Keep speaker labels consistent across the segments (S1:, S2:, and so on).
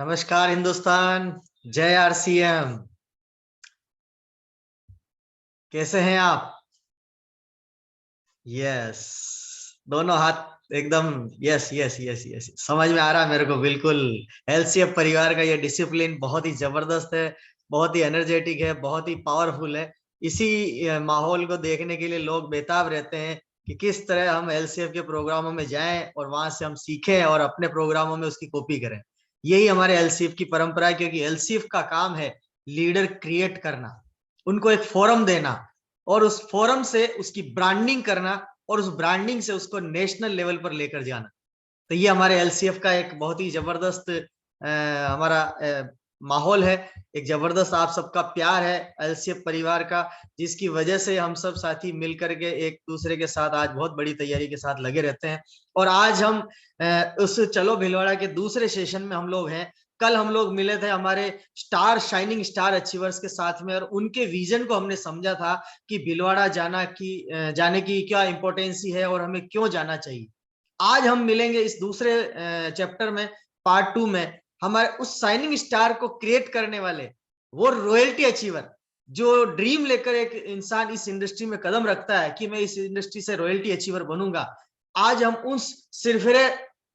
S1: नमस्कार हिंदुस्तान। जय आरसीएम। कैसे हैं आप? यस, दोनों हाथ एकदम। यस यस यस यस, समझ में आ रहा है मेरे को बिल्कुल। एलसीएफ परिवार का ये डिसिप्लिन बहुत ही जबरदस्त है, बहुत ही एनर्जेटिक है, बहुत ही पावरफुल है। इसी माहौल को देखने के लिए लोग बेताब रहते हैं कि किस तरह हम एलसीएफ के प्रोग्रामों में जाएं और वहां से हम सीखें और अपने प्रोग्रामों में उसकी कॉपी करें। यही हमारे एलसीएफ की परंपरा है, क्योंकि एलसीएफ का काम है लीडर क्रिएट करना, उनको एक फोरम देना और उस फोरम से उसकी ब्रांडिंग करना और उस ब्रांडिंग से उसको नेशनल लेवल पर लेकर जाना। तो ये हमारे एलसीएफ का एक बहुत ही जबरदस्त हमारा माहौल है। एक जबरदस्त आप सबका प्यार है एलसीएफ परिवार का, जिसकी वजह से हम सब साथी मिलकर के एक दूसरे के साथ आज बहुत बड़ी तैयारी के साथ लगे रहते हैं। और आज हम उस चलो भिलवाड़ा के दूसरे सेशन में हम लोग हैं। कल हम लोग मिले थे हमारे स्टार शाइनिंग स्टार अचीवर्स के साथ में, और उनके विजन को हमने समझा था कि भिलवाड़ा जाने की क्या इंपॉर्टेंसी है और हमें क्यों जाना चाहिए। आज हम मिलेंगे इस दूसरे चैप्टर में, पार्ट 2 में, हमारे उस शाइनिंग स्टार को क्रिएट करने वाले, वो रॉयल्टी अचीवर, जो ड्रीम लेकर एक इंसान इस इंडस्ट्री में कदम रखता है कि मैं इस इंडस्ट्री से रॉयल्टी अचीवर बनूंगा। आज हम उस सिरफिरे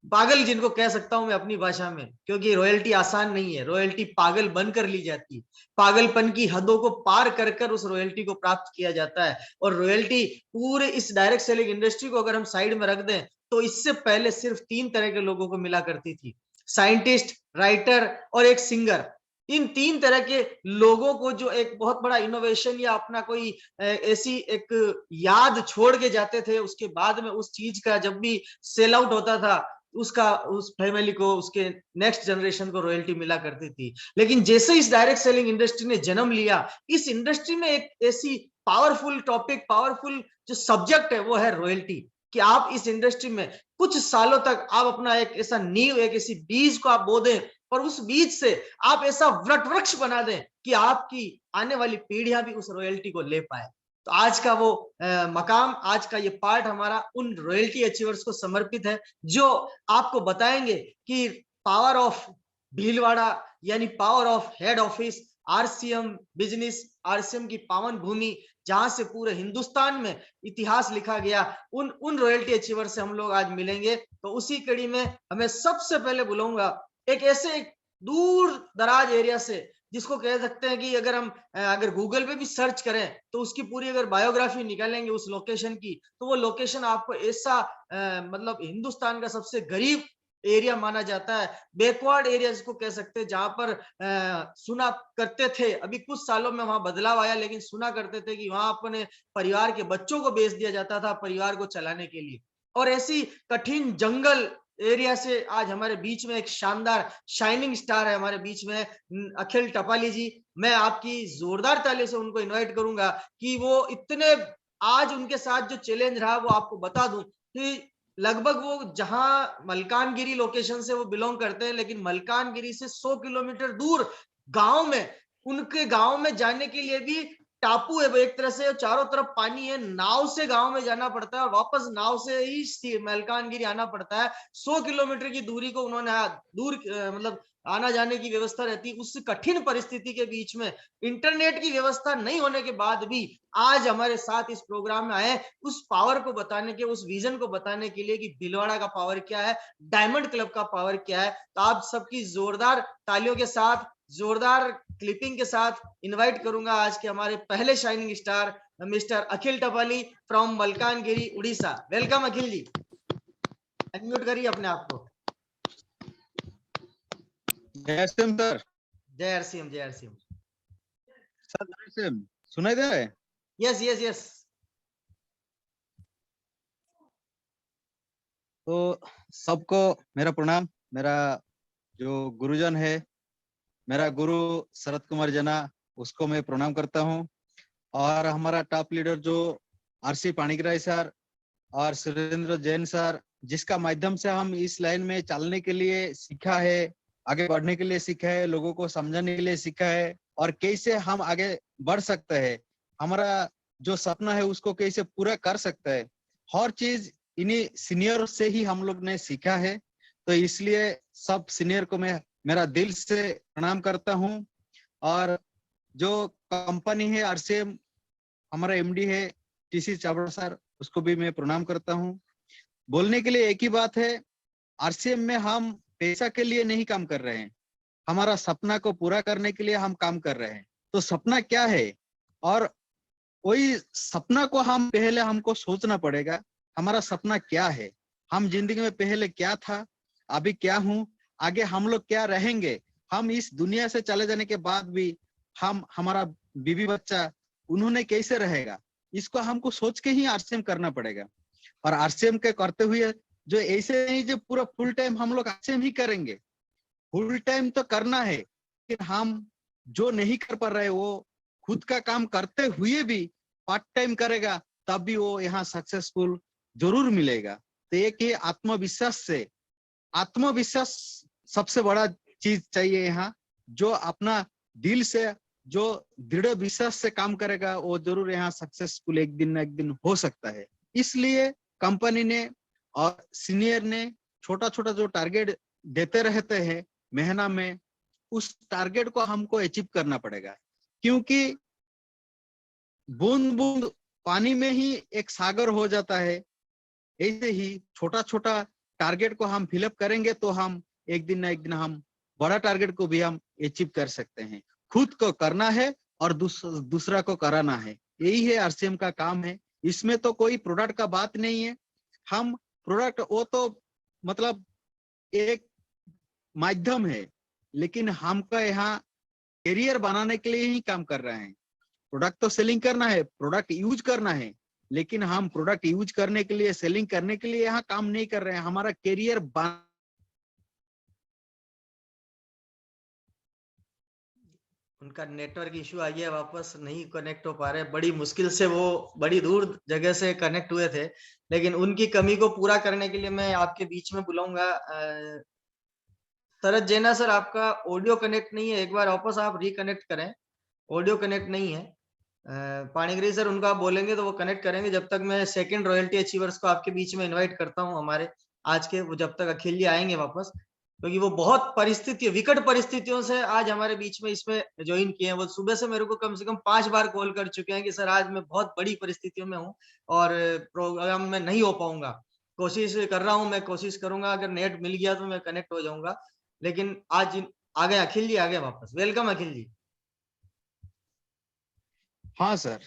S1: पागल, जिनको कह सकता हूं मैं अपनी भाषा में, क्योंकि रॉयल्टी आसान नहीं है, रॉयल्टी पागल बनकर ली जाती है। पागलपन की हदों को पार कर कर उस रॉयल्टी को प्राप्त किया जाता है। और रॉयल्टी पूरे इस डायरेक्ट सेलिंग इंडस्ट्री को अगर हम साइड में रख दें तो इससे पहले सिर्फ 3 तरह के लोगों को मिला करती थी: साइंटिस्ट, राइटर और एक सिंगर। इन 3 तरह के लोगों को जो एक बहुत बड़ा इनोवेशन या अपना कोई ऐसी एक याद छोड़ के जाते थे, उसके बाद में उस चीज का जब भी सेल आउट होता था, उसका उस फैमिली को, उसके नेक्स्ट जनरेशन को रॉयल्टी मिला करती थी। लेकिन जैसे इस डायरेक्ट सेलिंग इंडस्ट्री ने जन्म लिया, इस इंडस्ट्री में एक ऐसी पावरफुल टॉपिक, पावरफुल जो सब्जेक्ट है, वो है रॉयल्टी। कि आप इस इंडस्ट्री में कुछ सालों तक आप अपना एक ऐसा नींव, एक ऐसी बीज को आप बो दें, और उस बीज से आप ऐसा वट वृक्ष बना दें कि आपकी आने वाली पीढ़ियां भी उस रॉयल्टी को ले पाए। तो आज का वो मकाम, आज का ये पार्ट हमारा उन रॉयल्टी अचीवर्स को समर्पित है, जो आपको बताएंगे कि पावर ऑफ भीलवाड़ा, यानी power of head office, RCM business, RCM की पावन भूमि, जहां से पूरे हिंदुस्तान में इतिहास लिखा गया, उन रॉयल्टी अचीवर से हम लोग आज मिलेंगे। तो उसी कड़ी में हमें सबसे पहले बुलाऊंगा एक ऐसे दूर दराज एरिया से, जिसको कह सकते हैं कि अगर गूगल पे भी सर्च करें तो उसकी पूरी अगर बायोग्राफी निकालेंगे उस लोकेशन की, तो वो लोकेशन आपको ऐसा मतलब हिंदुस्तान का सबसे गरीब एरिया माना जाता है, बैकवर्ड एरिया जिसको कह सकते हैं, जहां पर सुना करते थे, अभी कुछ सालों में वहां बदलाव आया, लेकिन सुना करते थे कि वहां अपने परिवार के बच्चों को बेच दिया जाता था परिवार को चलाने के लिए। और ऐसी कठिन जंगल एरिया से आज हमारे बीच में एक शानदार शाइनिंग स्टार है, हमारे बीच में अखिल टपाली जी। मैं आपकी जोरदार ताली से उनको इनवाइट करूंगा कि वो इतने, आज उनके साथ जो चैलेंज रहा वो आपको बता दूं कि लगभग वो जहां मलकानगिरी लोकेशन से वो बिलोंग करते हैं, लेकिन मलकानगिरी से 100 किलोमीटर दूर गांव में, उनके गांव में जाने के लिए भी टापू है एक तरह से, चारों तरफ पानी है, नाव से गांव में जाना पड़ता है और वापस नाव से ही मलकानगिरी आना पड़ता है। 100 किलोमीटर की दूरी को उन्होंने दूर मतलब आना जाने की व्यवस्था रहती है। उस कठिन परिस्थिति के बीच में इंटरनेट की व्यवस्था नहीं होने के बाद भी आज हमारे साथ इस प्रोग्राम में आए, उस पावर को बताने के, उस विजन को बताने के लिए कि भीलवाड़ा का पावर क्या है, डायमंड क्लब का पावर क्या है। तो आप सबकी जोरदार तालियों के साथ, जोरदार क्लिपिंग के साथ इनवाइट करूंगा आज के हमारे पहले shining star, mister Akhil Tapali from Malkangiri, Orissa. Welcome Akhil ji, unmute करिए अपने आप को।
S2: जय आरसीएम सर।
S1: जय आरसीएम, जय आरसीएम
S2: सर। जय आरसीएम सुनाई दे रहा है?
S1: Yes yes yes.
S2: तो सबको मेरा प्रणाम। मेरा जो गुरुजन है, मेरा गुरु शरद कुमार जना, उसको मैं प्रणाम करता हूँ। और हमारा टॉप लीडर जो आरसी पाणिग्राही सर और सुरेंद्र जैन सर, जिसका माध्यम से हम इस लाइन में चलने के लिए सीखा है, आगे बढ़ने के लिए सीखा है, लोगों को समझाने के लिए सीखा है, और कैसे हम आगे बढ़ सकते हैं, हमारा जो सपना है उसको कैसे पूरा कर सकते हैं, हर चीज इन्हीं सीनियर से ही हम लोग ने सीखा है। तो इसलिए सब सीनियर को मैं मेरा दिल से प्रणाम करता हूँ। और जो कंपनी है आरसीएम, हमारा एमडी है टीसी चावड़ा सर, उसको भी मैं प्रणाम करता हूँ। बोलने के लिए एक ही बात है, आरसीएम में हम पैसा के लिए नहीं काम कर रहे हैं, हमारा सपना को पूरा करने के लिए हम काम कर रहे हैं। तो सपना क्या है, और वही सपना को हम पहले हमको सोचना पड़ेगा, हमारा सपना क्या है, हम जिंदगी में पहले क्या था, अभी क्या हूँ, आगे हम लोग क्या रहेंगे, हम इस दुनिया से चले जाने के बाद भी हम, हमारा बीवी बच्चा, उन्होंने कैसे रहेगा, इसको हमको सोच के ही आरसीएम करना पड़ेगा। और आरसीएम के करते हुए जो ऐसे नहीं जो पूरा फुल टाइम हम लोग आरसीएम ही करेंगे, फुल टाइम तो करना है, लेकिन हम जो नहीं कर पा रहे वो खुद का काम करते हुए भी पार्ट टाइम करेगा, तब भी वो यहाँ सक्सेसफुल जरूर मिलेगा। तो एक ये आत्मविश्वास से, आत्मविश्वास सबसे बड़ा चीज चाहिए यहाँ, जो अपना दिल से, जो दृढ़ विश्वास से काम करेगा वो जरूर यहाँ सक्सेसफुल एक दिन न एक दिन हो सकता है। इसलिए कंपनी ने और सीनियर ने छोटा छोटा जो टारगेट देते रहते हैं महीना में, उस टारगेट को हमको अचीव करना पड़ेगा, क्योंकि बूंद बूंद पानी में ही एक सागर हो जाता है। ऐसे ही छोटा छोटा टारगेट को हम फिलअप करेंगे तो हम एक दिन ना एक दिन हम बड़ा टारगेट को भी हम अचीव कर सकते हैं। खुद को करना है और दूसरा को कराना है, यही है आरसीएम का काम है। इसमें तो कोई प्रोडक्ट का बात नहीं है, हम प्रोडक्ट वो तो मतलब एक माध्यम है, लेकिन हमका यहाँ करियर बनाने के लिए ही काम कर रहे हैं। प्रोडक्ट तो सेलिंग करना है, प्रोडक्ट यूज करना है, लेकिन हम प्रोडक्ट यूज करने के लिए, सेलिंग करने के लिए यहाँ काम नहीं कर रहे हैं, हमारा करियर
S1: उनका नेटवर्क इशू आ गया, वापस नहीं कनेक्ट हो पा रहे, बड़ी मुश्किल से वो बड़ी दूर जगह से कनेक्ट हुए थे, लेकिन उनकी कमी को पूरा करने के लिए मैं आपके बीच में बुलाऊंगा शरद जैना सर। आपका ऑडियो कनेक्ट नहीं है, एक बार वापस आप रिकनेक्ट करें, ऑडियो कनेक्ट नहीं है। पाणिग्रही सर उनको आप बोलेंगे तो वो कनेक्ट करेंगे। जब तक मैं सेकंड रॉयल्टी अचीवर्स को आपके बीच में इनवाइट करता हूं हमारे आज के, वो जब तक अखिल जी आएंगे वापस, क्योंकि वो बहुत परिस्थितियों, विकट परिस्थितियों से आज हमारे बीच में इसमें ज्वाइन किए हैं। वो सुबह से मेरे को कम से कम 5 बार कॉल कर चुके हैं कि सर आज मैं बहुत बड़ी परिस्थितियों में हूँ और प्रोग्राम में नहीं हो पाऊंगा, कोशिश कर रहा हूँ, मैं कोशिश करूंगा, अगर नेट मिल गया तो मैं कनेक्ट हो जाऊंगा। लेकिन आज आ गए अखिल जी, आ गए वापस। वेलकम अखिल जी।
S2: हाँ सर,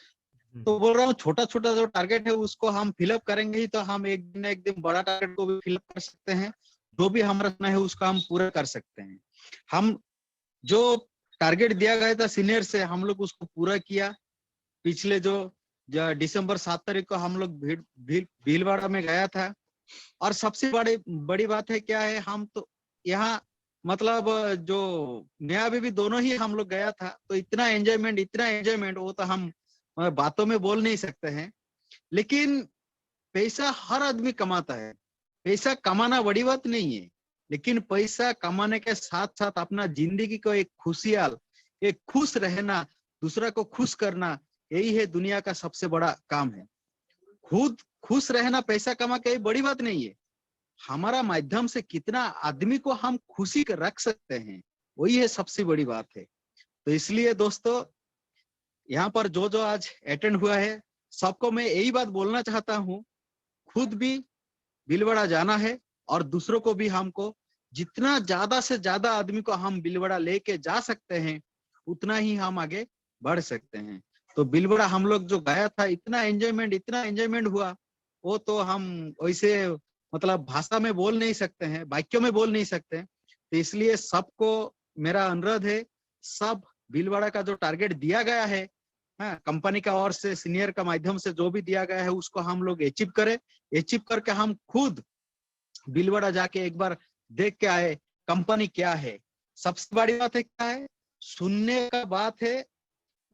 S2: तो बोल रहा हूँ छोटा छोटा जो टारगेट है उसको हम फिलअप करेंगे ही तो हम एक दिन एक दिन बड़ा टारगेट को भी फिलअप कर सकते हैं। जो भी हमारा सपना है उसको हम पूरा कर सकते हैं। हम जो टारगेट दिया गया था सीनियर से, हम लोग उसको पूरा किया। पिछले जो दिसंबर 7 तारीख को हम लोग भीलवाड़ा में गया था। और सबसे बड़ी बात है क्या है, हम तो यहाँ मतलब जो नया भी दोनों ही हम लोग गया था, तो इतना एंजॉयमेंट वो तो हम बातों में बोल नहीं सकते हैं। लेकिन पैसा हर आदमी कमाता है, पैसा कमाना बड़ी बात नहीं है, लेकिन पैसा कमाने के साथ साथ अपना जिंदगी को एक खुशहाल, एक खुश रहना, दूसरा को खुश करना, यही है दुनिया का सबसे बड़ा काम है। खुद खुश रहना, पैसा कमा के बड़ी बात नहीं है, हमारा माध्यम से कितना आदमी को हम खुशी रख सकते हैं, वही है सबसे बड़ी बात है। तो इसलिए दोस्तों, यहाँ पर जो जो आज अटेंड हुआ है सबको मैं यही बात बोलना चाहता हूँ, खुद भी भीलवाड़ा जाना है और दूसरों को भी हमको जितना ज्यादा से ज्यादा आदमी को हम भीलवाड़ा लेके जा सकते हैं उतना ही हम आगे बढ़ सकते हैं। तो भीलवाड़ा हम लोग जो गया था, इतना एंजॉयमेंट हुआ, वो तो हम वैसे मतलब भाषा में बोल नहीं सकते हैं, वाक्यों में बोल नहीं सकते हैं। तो इसलिए सबको मेरा अनुरोध है, सब भीलवाड़ा का जो टारगेट दिया गया है, हाँ, कंपनी का ओर से, सीनियर का माध्यम से जो भी दिया गया है उसको हम लोग अचीव करें। अचीव करके हम खुद भीलवाड़ा जाके एक बार देख के आए कंपनी क्या है। सबसे बड़ी बात है क्या है, सुनने का बात है,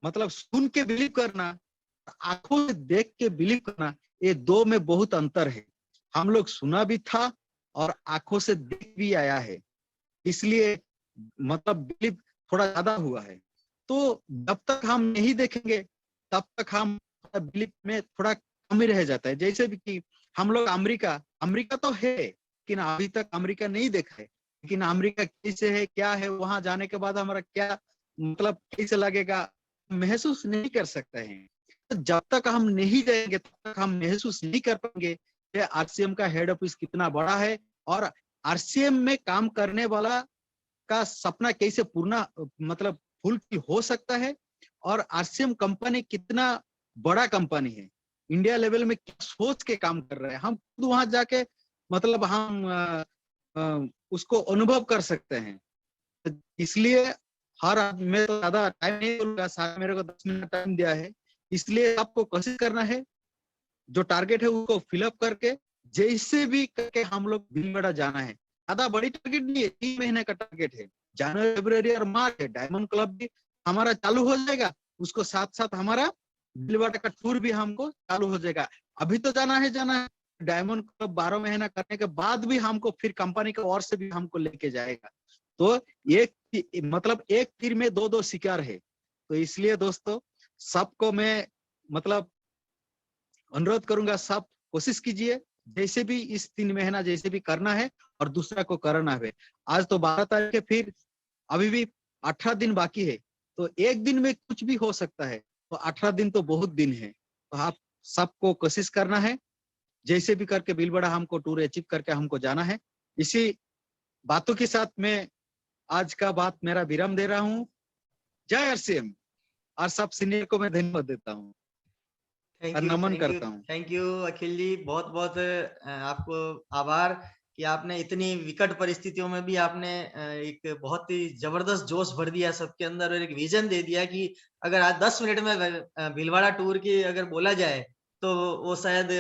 S2: मतलब सुन के बिलीव करना, आंखों से देख के बिलीव करना, ये दो में बहुत अंतर है। हम लोग सुना भी था और आंखों से देख भी आया है, इसलिए मतलब बिलीव थोड़ा ज्यादा हुआ है। तो जब तक हम नहीं देखेंगे तब तक हम बिलीव में थोड़ा कम ही रह जाता है। जैसे भी कि हम लोग अमेरिका तो है, लेकिन अभी तक अमेरिका नहीं देखा है, लेकिन अमेरिका कैसे है, क्या है, वहां जाने के बाद हमारा क्या मतलब कैसे लगेगा महसूस नहीं कर सकते हैं। तो जब तक हम नहीं जाएंगे तब तक हम महसूस नहीं कर पाएंगे कि आरसीएम का हेड ऑफिस कितना बड़ा है और आरसीएम में काम करने वाला का सपना कैसे पूर्ण मतलब फुलफिल हो सकता है, और आरसीएम कंपनी कितना बड़ा कंपनी है, इंडिया लेवल में क्या सोच के काम कर रहे हैं, हम खुद वहां जाके मतलब हम उसको अनुभव कर सकते हैं। इसलिए हर मैं तो ज्यादा टाइम नहीं बोलूंगा, सारा मेरे को 10 मिनट टाइम दिया है, इसलिए आपको कोशिश करना है, जो टारगेट है उसको फिलअप करके जैसे भी करके हम लोग भीलवाड़ा जाना है। ज्यादा बड़ी टारगेट नहीं है, 3 महीने का टारगेट है, जनवरी फरवरी और मार्च है, डायमंड क्लब भी हमारा चालू हो जाएगा, उसको साथ साथ हमारा भीलवाड़ा का टूर भी हमको चालू हो जाएगा। अभी तो जाना है, डायमंड क्लब 12 महीना करने के बाद भी हमको फिर कंपनी की ओर से भी हमको लेके जाएगा। तो मतलब एक तीर में दो शिकार है। तो इसलिए दोस्तों सबको मैं मतलब अनुरोध करूंगा, सब कोशिश कीजिए जैसे भी इस 3 महीना जैसे भी करना है और दूसरा को करना है। आज तो 12 तारीख है, फिर अभी भी 18 दिन बाकी है, तो एक दिन में कुछ भी हो सकता है, तो 18 दिन तो बहुत दिन है। तो आप सबको कोशिश करना है, जैसे भी करके भीलवाड़ा हमको टूर अचीव करके हमको जाना है। इसी बातों के साथ मैं आज का बात मेरा विराम दे रहा हूँ। जय आरसीएम, और सब सीनियर को मैं धन्यवाद देता हूँ और नमन करता हूँ।
S1: थैंक यू अखिल जी, बहुत बहुत आपको आभार कि आपने इतनी विकट परिस्थितियों में भी आपने एक बहुत ही जबरदस्त जोश भर दिया सबके अंदर और एक विजन दे दिया कि अगर आज 10 मिनट में भीलवाड़ा टूर की अगर बोला जाए तो वो शायद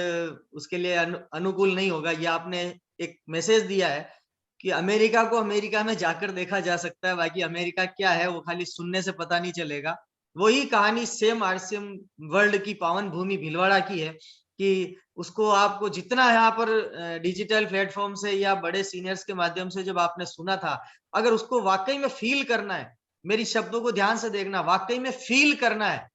S1: उसके लिए अनुकूल नहीं होगा। ये आपने एक मैसेज दिया है कि अमेरिका को अमेरिका में जाकर देखा जा सकता है, बाकी अमेरिका क्या है वो खाली सुनने से पता नहीं चलेगा। वही कहानी सेम आरसीएम वर्ल्ड की पावन भूमि भीलवाड़ा की है कि उसको आपको जितना यहाँ पर डिजिटल प्लेटफॉर्म से या बड़े सीनियर्स के माध्यम से जब आपने सुना था, अगर उसको वाकई में फील करना है, मेरी शब्दों को ध्यान से देखना, वाकई में फील करना है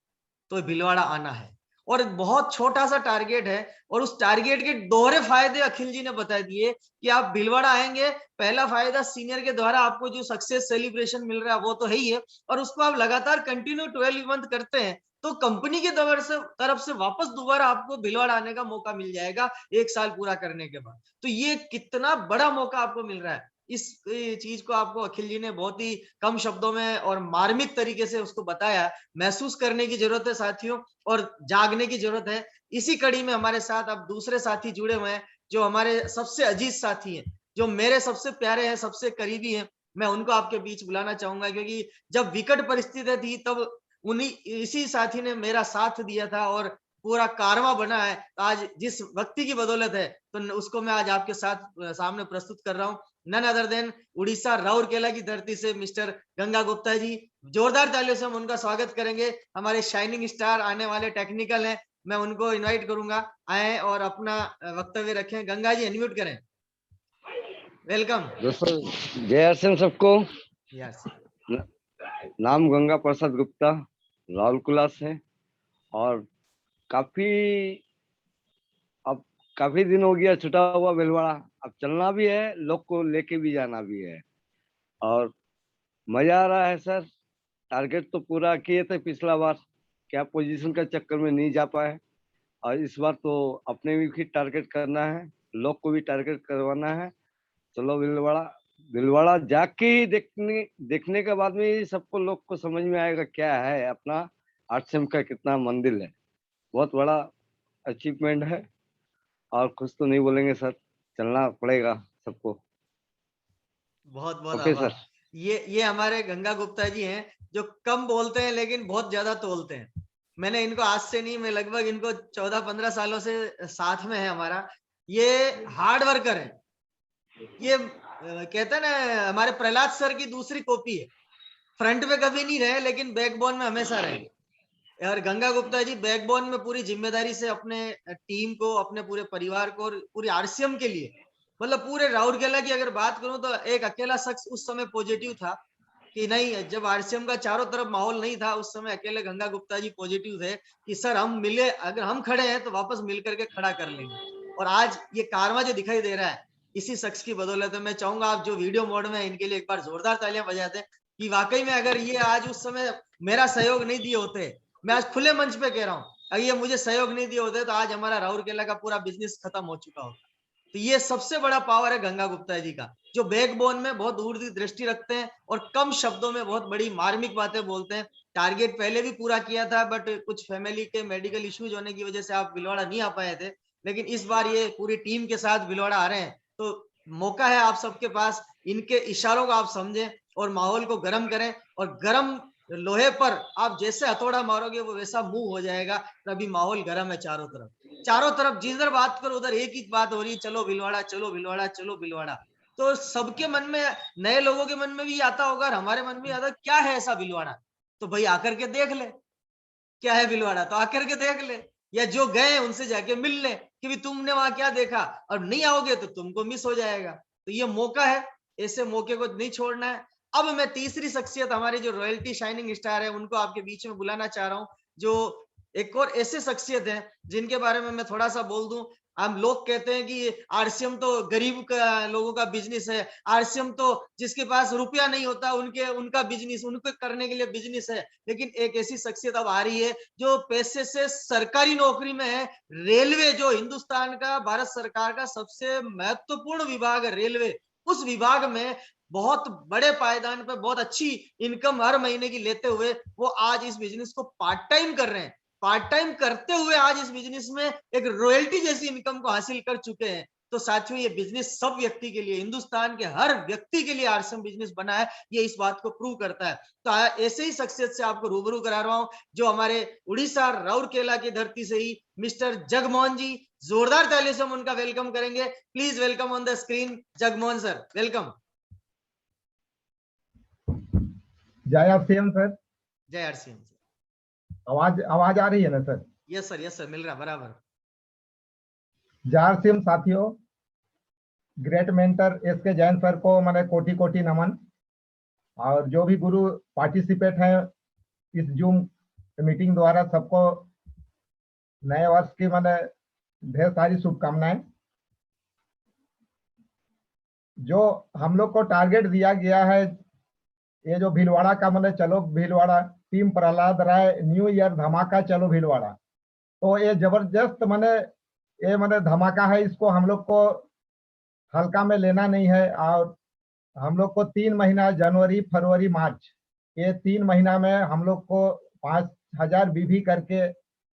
S1: तो भीलवाड़ा आना है। और बहुत छोटा सा टारगेट है और उस टारगेट के दोहरे फायदे अखिल जी ने बता दिए कि आप भीलवाड़ा आएंगे, पहला फायदा सीनियर के द्वारा आपको जो सक्सेस सेलिब्रेशन मिल रहा है वो तो है ही है, और उसको आप लगातार कंटिन्यू 12 मंथ करते हैं तो कंपनी की तरफ से वापस दोबारा आपको भीलवाड़ा आने का मौका मिल जाएगा 1 साल पूरा करने के बाद। तो ये कितना बड़ा मौका आपको मिल रहा है, इस चीज को आपको अखिल जी ने बहुत ही कम शब्दों में और मार्मिक तरीके से उसको बताया। महसूस करने की जरूरत है साथियों, और जागने की जरूरत है। इसी कड़ी में हमारे साथ अब दूसरे साथी जुड़े हुए हैं जो हमारे सबसे अजीज साथी हैं, जो मेरे सबसे प्यारे हैं, सबसे करीबी हैं। मैं उनको आपके बीच बुलाना चाहूंगा क्योंकि जब विकट परिस्थिति थी तब उन्हीं इसी साथी ने मेरा साथ दिया था और पूरा कारवां बना है। आज जिस व्यक्ति की बदौलत है तो उसको मैं आज आपके साथ सामने प्रस्तुत कर रहा हूँ। None other than Orissa Rourkela की धरती से मिस्टर गंगा गुप्ता जी। जोरदार तालियों से हम उनका स्वागत करेंगे। हमारे शाइनिंग स्टार आने वाले टेक्निकल हैं, मैं उनको इनवाइट करूंगा, आए और अपना वक्तव्य रखें। गंगा जी अनम्यूट करें। वेलकम
S3: दोस्तों, जय आरसीएम सबको।
S1: यस
S3: नाम गंगा प्रसाद गुप्ता, राउरकेला से, और काफी दिन हो गया छुटा हुआ भीलवाड़ा। अब चलना भी है, लोग को लेके भी जाना भी है और मजा आ रहा है सर। टारगेट तो पूरा किए थे पिछला बार, क्या पोजीशन का चक्कर में नहीं जा पाए, और इस बार तो अपने भी टारगेट करना है, लोग को भी टारगेट करवाना है। चलो भीलवाड़ा जाके ही देखने के बाद में ही सबको लोग को समझ में आएगा क्या है अपना आरसीएम का कितना मंदिर है। बहुत बड़ा अचीवमेंट है और कुछ तो नहीं बोलेंगे सर, चलना पड़ेगा सबको।
S1: बहुत बहुत
S3: ओके
S1: आभार।
S3: सर।
S1: ये हमारे गंगा गुप्ता जी हैं जो कम बोलते हैं लेकिन बहुत ज्यादा तोलते हैं। मैंने इनको आज से नहीं, मैं लगभग इनको 14-15 सालों से साथ में है हमारा। ये हार्ड वर्कर है। ये कहते हैं ना हमारे प्रहलाद सर की दूसरी कॉपी है। फ्रंट में कभी नहीं रहे लेकिन बैकबोन में हमेशा रहे। और गंगा गुप्ता जी बैकबोन में पूरी जिम्मेदारी से अपने टीम को, अपने पूरे परिवार को और पूरी आरसीएम के लिए, मतलब पूरे राउरकेला की अगर बात करूं तो एक अकेला शख्स उस समय पॉजिटिव था कि नहीं, जब आरसीएम का चारों तरफ माहौल नहीं था उस समय अकेले गंगा गुप्ता जी पॉजिटिव थे कि सर हम मिले, अगर हम खड़े हैं तो वापस मिल करके खड़ा कर लेंगे। और आज ये कारवां जो दिखाई दे रहा है इसी शख्स की बदौलत है। मैं चाहूंगा आप जो वीडियो मोड में इनके लिए एक बार जोरदार तालियां बजाते कि वाकई में अगर ये आज उस समय मेरा सहयोग नहीं दिए होते, मैं आज खुले मंच पे कह रहा हूँ, अगर ये मुझे सहयोग नहीं दिए होते तो आज हमारा राउरकेला का पूरा बिजनेस खत्म हो चुका होता। तो ये सबसे बड़ा पावर है गंगा गुप्ता जी का, जो बैकबोन में बहुत दूर की दृष्टि रखते हैं और कम शब्दों में बहुत बड़ी मार्मिक बातें बोलते हैं। टारगेट पहले भी पूरा किया था, बट कुछ फैमिली के मेडिकल इश्यूज होने की वजह से आप भीलवाड़ा नहीं आ पाए थे, लेकिन इस बार ये पूरी टीम के साथ भीलवाड़ा आ रहे हैं। तो मौका है आप सबके पास, इनके इशारों को आप समझें और माहौल को गर्म करें, और गर्म लोहे पर आप जैसे हथौड़ा मारोगे वो वैसा मुंह हो जाएगा। तभी माहौल गर्म है चारों तरफ जिधर बात करो उधर एक ही बात हो रही है, चलो भीलवाड़ा, चलो भीलवाड़ा, चलो भीलवाड़ा। तो सबके मन में, नए लोगों के मन में भी आता होगा और हमारे मन में भी आता, क्या है ऐसा भीलवाड़ा? तो भाई आकर के देख ले क्या है भीलवाड़ा, तो आकर के देख ले, या जो गए उनसे जाके मिल ले कि भी तुमने वहां क्या देखा, और नहीं आओगे तो तुमको मिस हो जाएगा। तो ये मौका है, ऐसे मौके को नहीं छोड़ना है। अब मैं तीसरी शख्सियत, हमारी जो रॉयल्टी शाइनिंग स्टार है, उनको आपके बीच में बुलाना चाह रहा हूँ, जो एक और ऐसे शख्सियत है जिनके बारे में मैं थोड़ा सा बोल दूं। हम लोग कहते हैं कि आरसीएम तो गरीब का, लोगों का बिजनेस है, आरसीएम तो जिसके पास रुपया नहीं होता उनका बिजनेस, उनको करने के लिए बिजनेस है। लेकिन एक ऐसी शख्सियत अब आ रही है जो पैसे से सरकारी नौकरी में है। रेलवे, जो हिंदुस्तान का, भारत सरकार का सबसे महत्वपूर्ण विभाग है रेलवे, उस विभाग में बहुत बड़े पायदान पर बहुत अच्छी इनकम हर महीने की लेते हुए वो आज इस बिजनेस को पार्ट टाइम कर रहे हैं। पार्ट टाइम करते हुए आज इस बिजनेस में एक रॉयल्टी जैसी इनकम को हासिल कर चुके हैं। तो साथियों, ये बिजनेस सब व्यक्ति के लिए, हिंदुस्तान के हर व्यक्ति के लिए आरसीएम बिजनेस बना है, ये इस बात को प्रूव करता है। तो ऐसे ही शख्सियत से आपको रूबरू करा रहा हूं, जो हमारे उड़ीसा राउरकेला की धरती से ही मिस्टर जगमोहन जी। जोरदार तालियों से हम उनका वेलकम करेंगे। Please welcome on the screen Jagmohan sir, welcome.
S4: जय आरसीएम सर।
S1: जय आरसीएम सर।
S4: आवाज आ रही है ना सर?
S1: यस सर, मिल रहा बराबर।
S4: जय आरसीएम साथियों, great mentor SK Jain sir को मैंने कोटि कोटि नमन, और जो भी गुरु पार्टिसिपेट हैं इस जूम मीटिंग द्वारा, सबको नए वर्ष की मैंने ढेर सारी शुभकामनाएं। जो हम लोग को टारगेट दिया गया है, ये जो भीलवाड़ा का मैंने चलो भीलवाड़ा, टीम प्रहलाद राय न्यू ईयर धमाका चलो भीलवाड़ा, तो ये जबरदस्त मैंने धमाका है। इसको हम लोग को हल्का में लेना नहीं है, और हम लोग को 3 महीना जनवरी फरवरी मार्च, ये 3 महीना में हम लोग को 5000 बीबी करके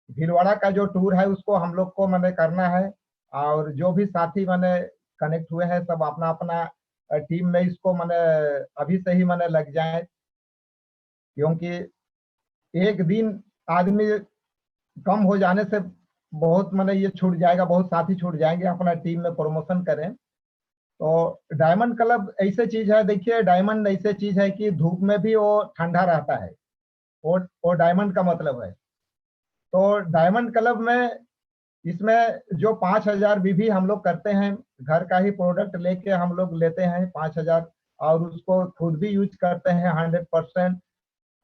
S4: भीलवाड़ा का जो टूर है उसको हम लोग को मैंने करना है। और जो भी साथी मैंने कनेक्ट हुए हैं सब अपना अपना टीम में इसको मैंने अभी से ही मैंने लग जाए, क्योंकि एक दिन आदमी कम हो जाने से बहुत मैंने ये छूट जाएगा, बहुत साथी छूट जाएंगे। अपना टीम में प्रमोशन करें। तो डायमंड क्लब ऐसे चीज है, देखिए डायमंड ऐसे चीज है कि धूप में भी वो ठंडा रहता है, वो डायमंड का मतलब है। तो डायमंड क्लब में इसमें जो 5000 बीबी हम लोग करते हैं, घर का ही प्रोडक्ट लेके हम लोग लेते हैं 5000, और उसको खुद भी यूज करते हैं 100%,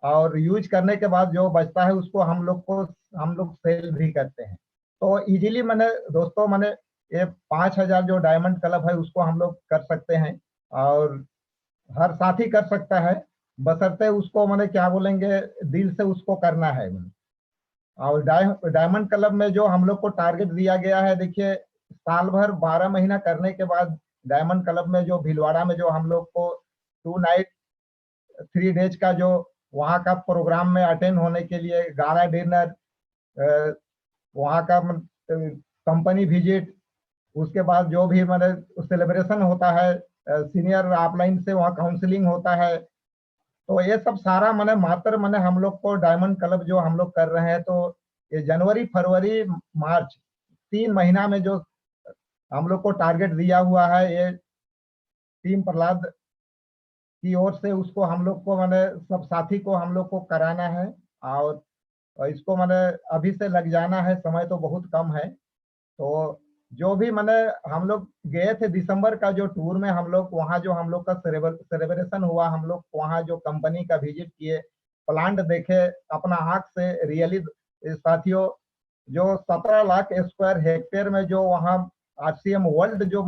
S4: और यूज करने के बाद जो बचता है उसको हम लोग सेल भी करते हैं। तो इजीली मैंने दोस्तों मैंने ये 5000 जो डायमंड क्लब है उसको हम लोग कर सकते हैं, और हर साथी कर सकता है, बशर्ते उसको मैंने क्या बोलेंगे, दिल से उसको करना है। और डायमंड क्लब में जो हम लोग को टारगेट दिया गया है, देखिए साल भर 12 महीना करने के बाद डायमंड क्लब में जो भीलवाड़ा में जो हम लोग को 2 नाइट 3 डेज का जो वहाँ का प्रोग्राम में अटेंड होने के लिए गाला डिनर, वहाँ का कंपनी विजिट, उसके बाद जो भी मैंने सेलिब्रेशन होता है सीनियर अपलाइन से, वहाँ काउंसलिंग होता है। तो ये सब सारा मात्र हम लोग को डायमंड क्लब जो हम लोग कर रहे हैं, तो ये जनवरी फरवरी मार्च 3 महीना में जो हम लोग को टारगेट दिया हुआ है, ये टीम प्रहलाद की ओर से उसको हम लोग को सब साथी को हम लोग को कराना है, और इसको अभी से लग जाना है, समय तो बहुत कम है। तो जो भी हम लोग गए थे दिसंबर का जो टूर में, हम लोग वहाँ जो हम लोग का सेलिब्रेशन हुआ, हम लोग वहाँ जो कंपनी का विजिट किए, प्लांट देखे अपना आंख से रियली साथियों, जो 17 लाख स्क्वायर हेक्टेयर में जो वहाँ आरसीएम वर्ल्ड जो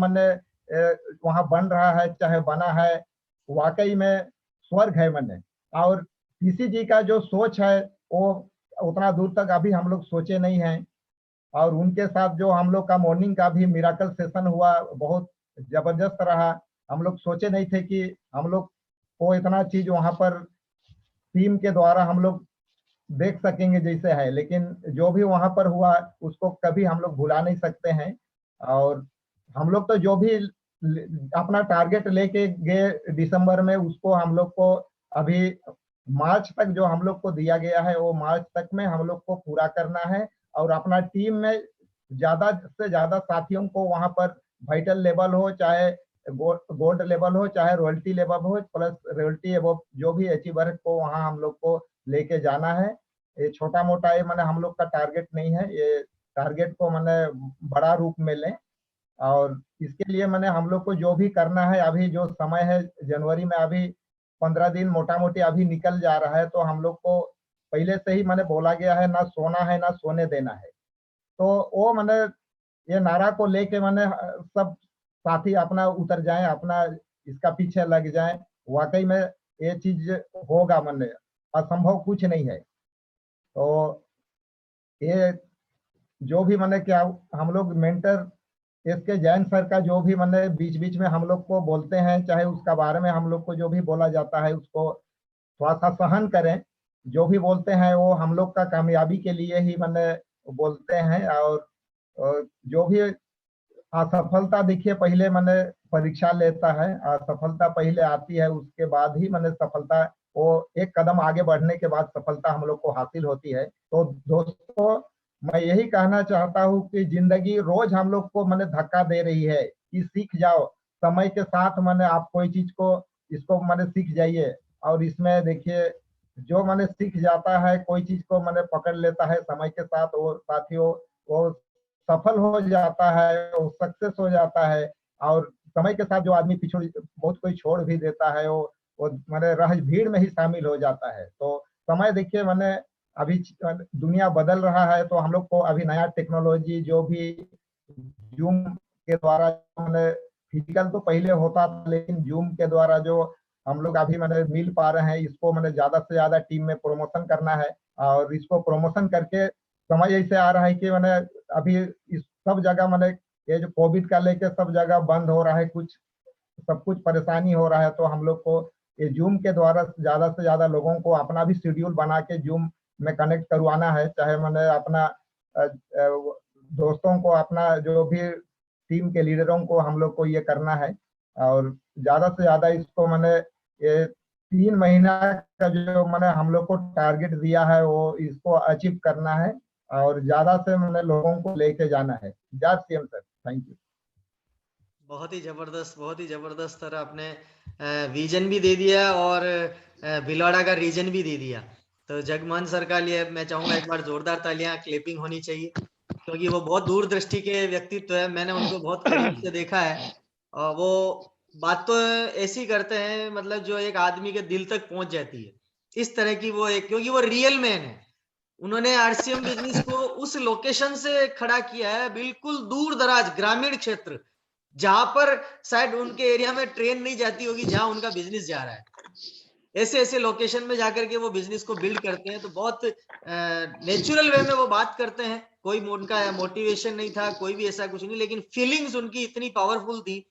S4: वहां बन रहा है चाहे बना है, वाकई में स्वर्ग है मने। और पीसी जी का जो सोच है वो उतना दूर तक अभी हम लोग सोचे नहीं हैं। और उनके साथ जो हम लोग का मॉर्निंग का भी मिराकल सेशन हुआ, बहुत जबरदस्त रहा। हम लोग सोचे नहीं थे कि हम लोग को इतना चीज वहां पर टीम के द्वारा हम लोग देख सकेंगे जैसे है, लेकिन जो भी वहां पर हुआ उसको कभी हम लोग भुला नहीं सकते हैं। और हम लोग तो जो भी अपना टारगेट लेके गए दिसंबर में, उसको हम लोग को अभी मार्च तक जो हम लोग को दिया गया है वो मार्च तक में हम लोग को पूरा करना है। और अपना टीम में ज्यादा से ज्यादा साथियों को वहां पर वाइटल लेवल हो, चाहे गोल्ड लेवल हो, चाहे रॉयल्टी लेवल हो, प्लस रॉयल्टी एबव जो भी अचीवर को वहां हम लोग को लेके जाना है। ये छोटा मोटा ये मैंने हम लोग का टारगेट नहीं है, ये टारगेट को मैंने बड़ा रूप में लें। और इसके लिए मैंने हम लोग को जो भी करना है, अभी जो समय है जनवरी में, अभी 15 दिन मोटा मोटी अभी निकल जा रहा है, तो हम लोग को पहले से ही मैंने बोला गया है, ना सोना है ना सोने देना है। तो वो मैंने ये नारा को लेके मैंने सब साथी अपना उतर जाएं, अपना इसका पीछे लग जाएं। वाकई में ये चीज होगा, मैंने असंभव कुछ नहीं है। तो ये जो भी मैंने क्या हम लोग मेंटर इसके जैन सर का जो भी मैंने बीच बीच में हम लोग को बोलते हैं, चाहे उसका बारे में हम लोग को जो भी बोला जाता है उसको थोड़ा सा सहन करें। जो भी बोलते हैं वो हम लोग का कामयाबी के लिए ही मैंने बोलते हैं। और जो भी असफलता देखिए पहले मैंने परीक्षा लेता है, असफलता पहले आती है, उसके बाद ही मैंने सफलता, वो एक कदम आगे बढ़ने के बाद सफलता हम लोग को हासिल होती है। तो दोस्तों मैं यही कहना चाहता हूँ कि जिंदगी रोज हम लोग को मैंने धक्का दे रही है कि सीख जाओ, समय के साथ मैंने आप कोई चीज को इसको मैंने सीख जाइए। और इसमें देखिए जो मैंने सीख जाता है, कोई चीज को मैंने पकड़ लेता है समय के साथ, वो साथियों वो सफल हो जाता है, वो सक्सेस हो जाता है। और समय के साथ जो आदमी पिछड़ बहुत कोई छोड़ भी देता है, वो मैंने रह भीड़ में ही शामिल हो जाता है। तो समय देखिए मैंने अभी दुनिया बदल रहा है, तो हम लोग को अभी नया टेक्नोलॉजी जो भी जूम के द्वारा मैंने फिजिकल तो पहले होता था, लेकिन जूम के द्वारा जो हम लोग अभी मैंने मिल पा रहे हैं, इसको मैंने ज्यादा से ज्यादा टीम में प्रमोशन करना है। और इसको प्रमोशन करके समय ऐसे आ रहा है कि मैंने अभी इस सब जगह मैंने ये जो कोविड का लेके सब जगह बंद हो रहा है, कुछ सब कुछ परेशानी हो रहा है, तो हम लोग को ये जूम के द्वारा ज्यादा से ज्यादा लोगों को अपना भी शेड्यूल बना के जूम में कनेक्ट करवाना है। चाहे मैंने अपना दोस्तों को, अपना जो भी टीम के लीडरों को हम लोग को ये करना है। और ज्यादा से ज्यादा इसको मैंने ये 3 महीना का जो मैंने हम लोग को टारगेट दिया है वो इसको अचीव करना है। और ज्यादा से मैंने लोगों को लेके जाना है। जय सीएम सर, थैंक यू।
S1: बहुत ही जबरदस्त तरह आपने विजन भी दे दिया और भिलवाड़ा का रीजन भी दे दिया। तो जगमोहन सर का लिए मैं चाहूंगा एक बार जोरदार तालियां, क्लैपिंग होनी चाहिए, क्योंकि वो बहुत दूरदृष्टि के व्यक्तित्व है। मैंने उनको बहुत करीब से देखा है और वो बात तो ऐसी करते हैं, मतलब जो एक आदमी के दिल तक पहुंच जाती है, इस तरह की वो एक, क्योंकि वो रियल मैन है। उन्होंने आरसीएम बिजनेस को उस लोकेशन से खड़ा किया है, बिल्कुल दूर दराज ग्रामीण क्षेत्र, जहां पर शायद उनके एरिया में ट्रेन नहीं जाती होगी, जहां उनका बिजनेस जा रहा है। ऐसे ऐसे लोकेशन में जाकर के वो बिजनेस को बिल्ड करते हैं। तो बहुत नेचुरल वे में वो बात करते हैं, कोई उनका मोटिवेशन नहीं था, कोई भी ऐसा कुछ नहीं, लेकिन फीलिंग्स उनकी इतनी पावरफुल थी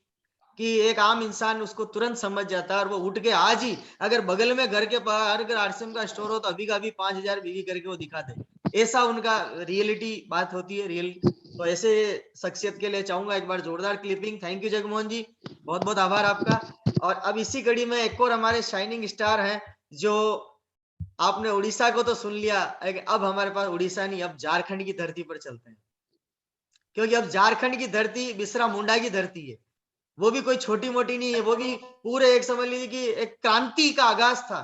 S1: कि एक आम इंसान उसको तुरंत समझ जाता है। और वो उठ के आज ही अगर बगल में घर के बाहर अगर आरसीएम का स्टोर हो तो अभी का अभी 5,000 बीवी करके वो दिखा दे, ऐसा उनका रियलिटी बात होती है, रियल। तो ऐसे शख्सियत के लिए चाहूंगा एक बार जोरदार क्लिपिंग। थैंक यू जगमोहन जी, बहुत बहुत आभार आपका। और अब इसी कड़ी में एक और हमारे शाइनिंग स्टार हैं, जो आपने उड़ीसा को तो सुन लिया, अब हमारे पास उड़ीसा नहीं, अब झारखंड की धरती पर चलते हैं, क्योंकि अब झारखंड की धरती बिरसा मुंडा की धरती है। वो भी कोई छोटी मोटी नहीं है, वो भी पूरे एक समझ लीजिए कि एक क्रांति का आगाज था।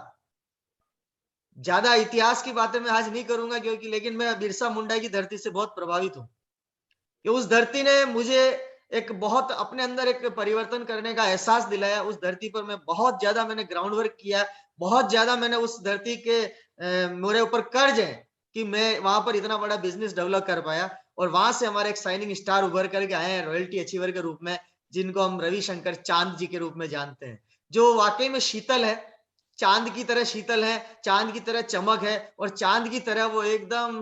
S1: ज्यादा इतिहास की बातें मैं आज नहीं करूंगा, क्योंकि लेकिन मैं बिरसा मुंडा की धरती से बहुत प्रभावित हूं कि उस धरती ने मुझे एक बहुत अपने अंदर एक परिवर्तन करने का एहसास दिलाया। उस धरती पर मैं बहुत ज्यादा मैंने ग्राउंड वर्क किया, बहुत ज्यादा मैंने उस धरती के मेरे ऊपर कर्ज है कि मैं वहां पर इतना बड़ा बिजनेस डेवलप कर पाया। और वहां से हमारे एक शाइनिंग स्टार उभर करके आए हैं रॉयल्टी अचीवर के रूप में, जिनको हम रविशंकर चांद जी के रूप में जानते हैं, जो वाकई में शीतल है, चांद की तरह शीतल है, चांद की तरह चमक है, और चांद की तरह वो एकदम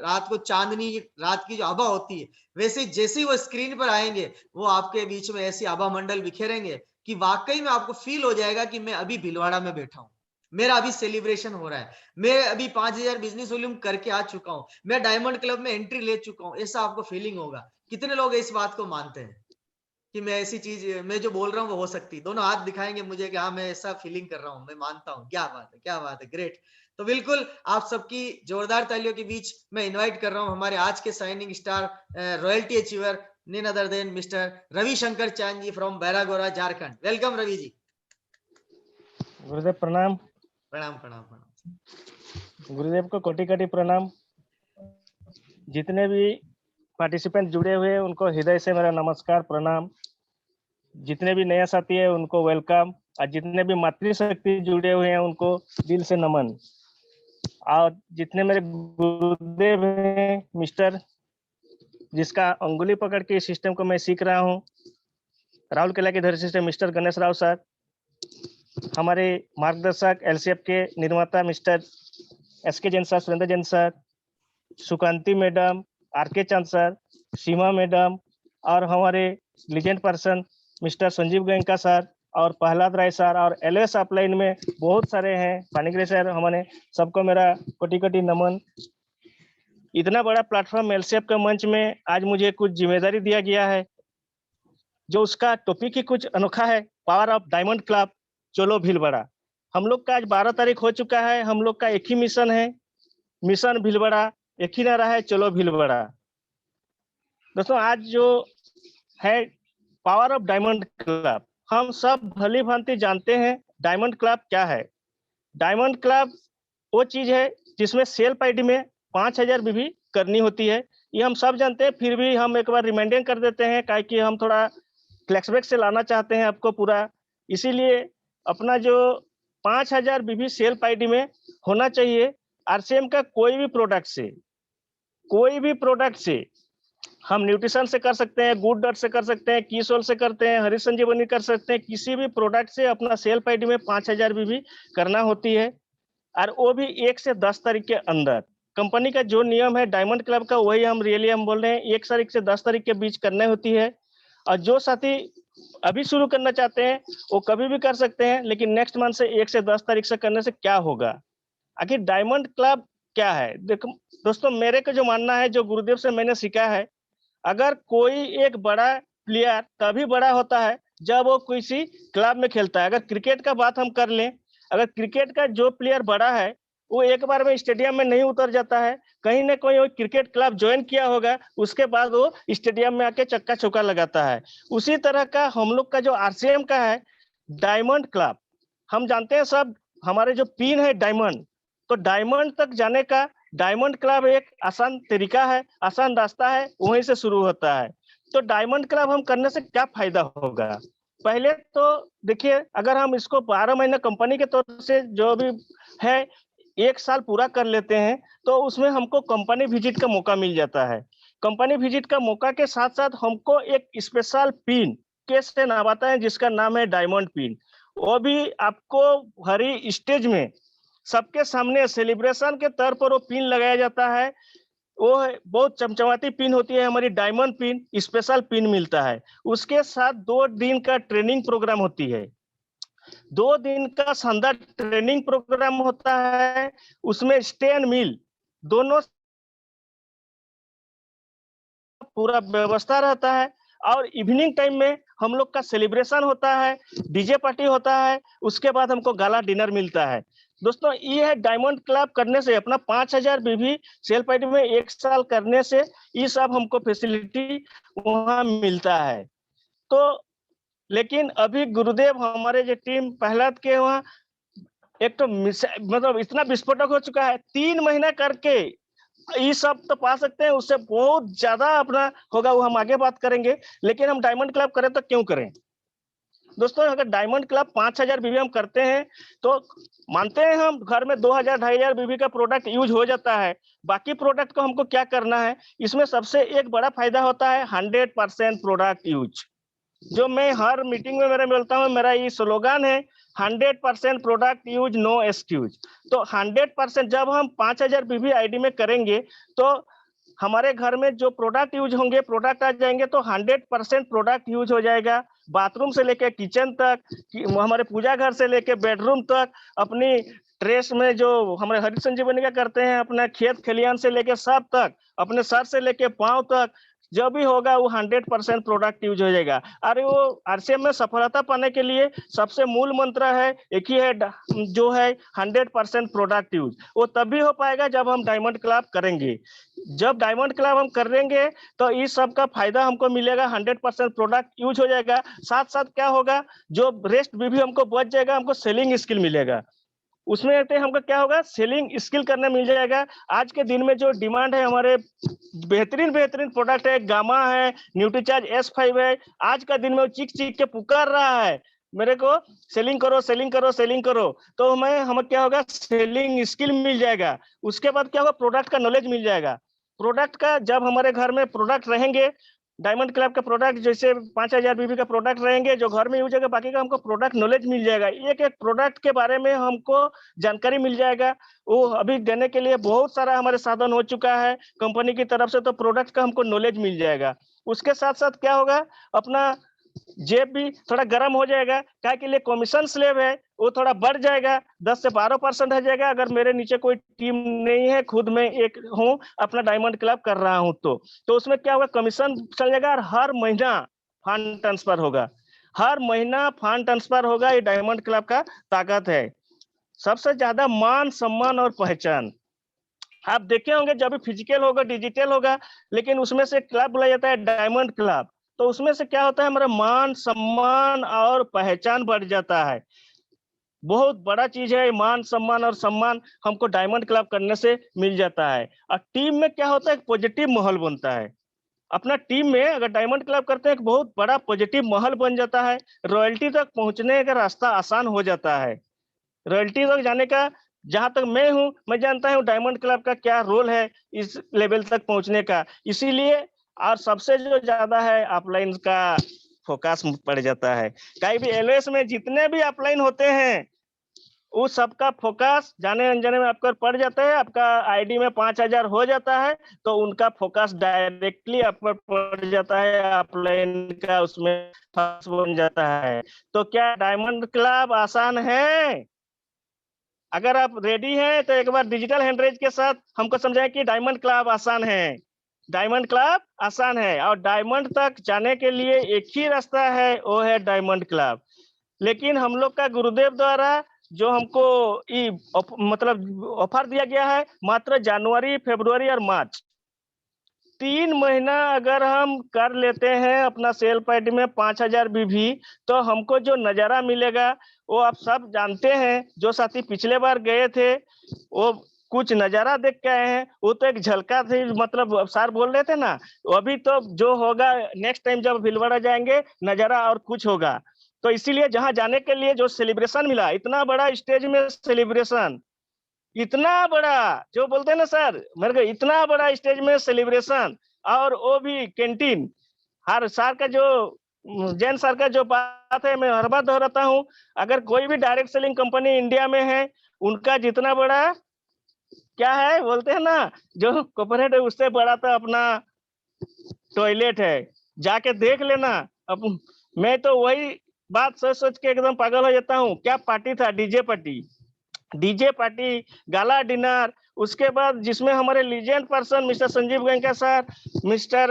S1: रात को चांदनी रात की जो आभा होती है, वैसे जैसे ही वो स्क्रीन पर आएंगे, वो आपके बीच में ऐसी आभा मंडल बिखेरेंगे कि वाकई में आपको फील हो जाएगा कि मैं अभी भीलवाड़ा में बैठा हूं, मेरा अभी सेलिब्रेशन हो रहा है, मैं अभी 5000 बिजनेस वॉल्यूम करके आ चुका हूं, मैं डायमंड क्लब में एंट्री ले चुका हूं, ऐसा आपको फीलिंग होगा। कितने लोग इस बात को मानते हैं कि मैं ऐसी चीज, मैं जो बोल रहा हूँ वो हो सकती? दोनों हाथ दिखाएंगे मुझे कि हाँ मैं ऐसा फीलिंग कर रहा हूँ, मैं मानता हूँ। क्या बात है, क्या बात है, ग्रेट। तो बिल्कुल आप सबकी जोरदार तालियों के बीच मैं इनवाइट कर रहा हूँ हमारे आज के साइनिंग स्टार, रॉयल्टी अचीवर, नेन अदर देन मिस्टर रविशंकर चांद जी फ्रॉम बैरागोरा, झारखंड। वेलकम रवि जी।
S5: गुरुदेव प्रणाम।
S1: प्रणाम प्रणाम प्रणाम।
S5: गुरुदेव को कोटि कोटि प्रणाम। जितने भी पार्टिसिपेंट जुड़े हुए हैं उनको हृदय से मेरा नमस्कार प्रणाम। जितने भी नया साथी है उनको वेलकम, और जितने भी मातृशक्ति जुड़े हुए हैं उनको दिल से नमन। और जितने मेरे गुरुदेव हैं मिस्टर, जिसका अंगुली पकड़ के इस सिस्टम को मैं सीख रहा हूँ, राहुल केला के धरती से मिस्टर गणेश राव सर, हमारे मार्गदर्शक एलसीएफ के निर्माता mister SK Jain sir, Surendra Jain sir, Sukanti madam, RK Chand sir, Seema madam, और हमारे legend person mister Sanjeev Goenka sir और प्रहलाद राय सर, और एलएस अपलाइन में बहुत सारे हैं, पानीग्रे सर, हमारे सबको मेरा कोटि कोटि नमन। इतना बड़ा प्लेटफॉर्म एलसीएफ के मंच में आज मुझे कुछ जिम्मेदारी दिया गया है, जो उसका टॉपिक ही कुछ अनोखा है, पावर ऑफ डायमंड क्लब, चलो भीलवाड़ा। हम लोग का आज 12 तारीख हो चुका है, हम लोग का एक ही मिशन है, मिशन भीलवाड़ा, एक ही नारा है, चलो भीलवाड़ा। दोस्तों आज जो है पावर ऑफ डायमंड क्लब, हम सब भली भांति जानते हैं डायमंड क्लब क्या है। डायमंड क्लब वो चीज है जिसमें सेल्फ आईडी में 5000 बीबी करनी होती है, ये हम सब जानते हैं, फिर भी हम एक बार रिमाइंडिंग कर देते हैं, काहे कि हम थोड़ा फ्लैशबैक से लाना चाहते हैं आपको पूरा। इसीलिए अपना जो 5000 बीबी सेल्फ आईडी में होना चाहिए। आरसीएम का कोई भी प्रोडक्ट से हम न्यूट्रिशन से कर सकते हैं, गुड डॉट से कर सकते हैं, कीसोल से करते हैं, हरी संजीवनी कर सकते हैं, किसी भी प्रोडक्ट से अपना सेल्फ आईडी में 5000 बीबी करना होती है, और वो भी 1 से 10 तारीख के अंदर। कंपनी का जो नियम है डायमंड क्लब का, वही हम बोल रहे हैं, 1 तारीख से 10 तारीख के बीच करनी होती है। और जो साथी अभी शुरू करना चाहते हैं वो कभी भी कर सकते हैं, लेकिन नेक्स्ट मंथ से 1 से 10 तारीख से करने से क्या होगा, आखिर डायमंड क्लब क्या है। देखो दोस्तों, मेरे को जो मानना है, जो गुरुदेव से मैंने सीखा है, अगर कोई एक बड़ा प्लेयर तभी बड़ा होता है जब वो किसी क्लब में खेलता है। अगर क्रिकेट का बात हम कर लें, अगर क्रिकेट का जो प्लेयर बड़ा है वो एक बार में स्टेडियम में नहीं उतर जाता है, कहीं ना कहीं वो क्रिकेट क्लब ज्वाइन किया होगा, उसके बाद वो स्टेडियम में आके चक्का चौका लगाता है। उसी तरह का हम लोग का जो आरसीएम का है डायमंड क्लब, हम जानते हैं सब, हमारे जो पिन है डायमंड, तो डायमंड तक जाने का डायमंड क्लब एक आसान तरीका है, आसान रास्ता है, वहीं से शुरू होता है। तो डायमंड क्लब हम करने से क्या फायदा होगा? पहले तो देखिए, अगर हम इसको 12 महीने कंपनी के तौर से जो भी है 1 साल पूरा कर लेते हैं, तो उसमें हमको कंपनी विजिट का मौका मिल जाता है। कंपनी विजिट का मौका के साथ साथ हमको एक स्पेशल पिन केस से नवाता है, जिसका नाम है डायमंड पिन। वो भी आपको हरी स्टेज में सबके सामने सेलिब्रेशन के तौर पर वो पिन लगाया जाता है। वो बहुत चमचमाती पिन होती है, हमारी डायमंड पिन, स्पेशल पिन मिलता है। उसके साथ 2 दिन का ट्रेनिंग प्रोग्राम होती है, 2 दिन का शानदार ट्रेनिंग प्रोग्राम होता है। उसमें स्टे एंड मील दोनों पूरा व्यवस्था रहता है, और इवनिंग टाइम में हम लोग का सेलिब्रेशन होता है, डीजे पार्टी होता है, उसके बाद हमको गाला डिनर मिलता है। दोस्तों ये है डायमंड क्लब करने से, अपना 5000 बीबी सेल्फ आईडी में 1 साल करने से ये सब हमको फैसिलिटी वहां मिलता है। तो लेकिन अभी गुरुदेव हमारे जो टीम प्रहलाद के वहाँ एक तो मतलब इतना विस्फोटक हो चुका है, 3 महीना करके ये सब तो पा सकते हैं, उससे बहुत ज्यादा अपना होगा, वो हम आगे बात करेंगे। लेकिन हम डायमंड क्लब करें तो क्यों करें दोस्तों? अगर डायमंड क्लब 5000 बीबी हम करते हैं तो मानते हैं हम घर में 2000-2500 बीबी का प्रोडक्ट यूज हो जाता है, बाकी प्रोडक्ट को हमको क्या करना है? इसमें सबसे एक बड़ा फायदा होता है 100% प्रोडक्ट यूज। जो मैं हर मीटिंग में मेरा मिलता हूँ, मेरा ये स्लोगन है 100% प्रोडक्ट यूज नो एक्सक्यूज। तो 100% जब हम 5000 बीबी आईडी में करेंगे तो हमारे घर में जो प्रोडक्ट यूज होंगे, प्रोडक्ट आ जाएंगे तो 100% प्रोडक्ट यूज हो जाएगा। बाथरूम से लेके किचन तक, हमारे पूजा घर से लेके बेडरूम तक, अपनी ट्रेस में जो हमारे हरित संजीवनी का करते हैं, अपना खेत खलियान से लेके सब तक, अपने सर से लेके पांव तक जो भी होगा वो 100% प्रोडक्ट यूज हो जाएगा। अरे वो आरसीएम में सफलता पाने के लिए सबसे मूल मंत्र है एक ही है, जो है 100% प्रोडक्ट यूज। वो तभी हो पाएगा जब हम डायमंड क्लब करेंगे। जब डायमंड क्लब हम करेंगे तो इस सब का फायदा हमको मिलेगा, 100% प्रोडक्ट यूज हो जाएगा। साथ साथ क्या होगा, जो रेस्ट भी हमको बच जाएगा, हमको सेलिंग स्किल मिलेगा। उसमें हमको क्या होगा, सेलिंग स्किल करने मिल जाएगा। आज के दिन में जो डिमांड है, हमारे बेहतरीन प्रोडक्ट है, गामा है, न्यूट्रीचार्ज S5 है। आज का दिन में वो चीख के पुकार रहा है मेरे को सेलिंग करो सेलिंग करो सेलिंग करो। तो हमें क्या होगा, सेलिंग स्किल मिल जाएगा। उसके बाद क्या होगा, प्रोडक्ट का नॉलेज मिल जाएगा। प्रोडक्ट का जब हमारे घर में प्रोडक्ट रहेंगे, डायमंड क्लब का प्रोडक्ट जैसे 5000 बीबी का प्रोडक्ट रहेंगे जो घर में यूज होगा, बाकी का हमको प्रोडक्ट नॉलेज मिल जाएगा। एक एक प्रोडक्ट के बारे में हमको जानकारी मिल जाएगा। वो अभी देने के लिए बहुत सारा हमारे साधन हो चुका है कंपनी की तरफ से, तो प्रोडक्ट का हमको नॉलेज मिल जाएगा। उसके साथ साथ क्या होगा, अपना जेब भी थोड़ा गर्म हो जाएगा। क्या के लिए कमीशन स्लेब है वो थोड़ा बढ़ जाएगा, 10 से 12% हो जाएगा। अगर मेरे नीचे कोई टीम नहीं है, खुद में एक हूँ, अपना डायमंड क्लब कर रहा हूँ, तो उसमें क्या होगा, कमीशन चल जाएगा और हर महीना फंड ट्रांसफर होगा। हर महीना फंड ट्रांसफर होगा। ये डायमंड क्लब का ताकत है। सबसे ज्यादा मान सम्मान और पहचान आप देखे होंगे, जब भी फिजिकल होगा डिजिटल होगा, लेकिन उसमें से क्लब बुलाया जाता है डायमंड क्लब। तो उसमें से क्या होता है, हमारा मान सम्मान और पहचान बढ़ जाता है। बहुत बड़ा चीज है मान सम्मान और सम्मान, हमको डायमंड क्लब करने से मिल जाता है। और टीम में क्या होता है, पॉजिटिव माहौल बनता है। अपना टीम में अगर डायमंड क्लब करते हैं, एक बहुत बड़ा पॉजिटिव माहौल बन जाता है। रॉयल्टी तक पहुंचने का रास्ता आसान हो जाता है। रॉयल्टी तक जाने का, जहां तक मैं हूं, मैं जानता हूं डायमंड क्लब का क्या रोल है इस लेवल तक पहुंचने का। इसीलिए और सबसे जो ज्यादा है ऑफलाइन का फोकस पड़ जाता है। कहीं भी एलओएस में जितने भी ऑफलाइन होते हैं, उस सबका फोकस जाने अनजाने में आपका पड़ जाता है। आपका आईडी में 5000 हो जाता है तो उनका फोकस डायरेक्टली आप पर पड़ जाता है, ऑफलाइन का उसमें फंस बन जाता है। तो क्या डायमंड क्लब आसान है? अगर आप रेडी हैं तो एक बार डिजिटल हैंडरेज के साथ हमको समझाएं कि डायमंड क्लब आसान है। डायमंड क्लब आसान है और डायमंड तक जाने के लिए एक ही रास्ता है, वो है डायमंड क्लब। लेकिन हम लोग का गुरुदेव द्वारा जो हमको मतलब ऑफर दिया गया है, मात्र जनवरी, फरवरी और मार्च 3 महीना अगर हम कर लेते हैं अपना सेल पैड में 5000 बीबी, तो हमको जो नजारा मिलेगा वो आप सब जानते हैं। जो साथी पिछले बार गए थे वो कुछ नजारा देख के आए हैं, वो तो एक झलका थी। मतलब सर बोल रहे थे ना, अभी तो जो होगा नेक्स्ट टाइम जब भीलवाड़ा जाएंगे नजारा और कुछ होगा। तो इसीलिए जहां जाने के लिए जो सेलिब्रेशन मिला, इतना बड़ा स्टेज में सेलिब्रेशन, इतना बड़ा, जो बोलते हैं ना सर मेरे को, इतना बड़ा स्टेज में सेलिब्रेशन, और वो भी कैंटीन। हर सर का जो जैन सर का जो बात है, मैं हर बार दोहराता हूँ, अगर कोई भी डायरेक्ट सेलिंग कंपनी इंडिया में है, उनका जितना बड़ा क्या है बोलते हैं ना, जो कॉर्पोरेट है, उससे बड़ा तो अपना टॉयलेट है, जाके देख लेना। अब मैं तो वही बात सोच सोच के एकदम पागल हो जाता हूँ। क्या पार्टी था, डीजे पार्टी, गाला डिनर, उसके बाद जिसमें हमारे legend person mister Sanjeev Goenka sir, mister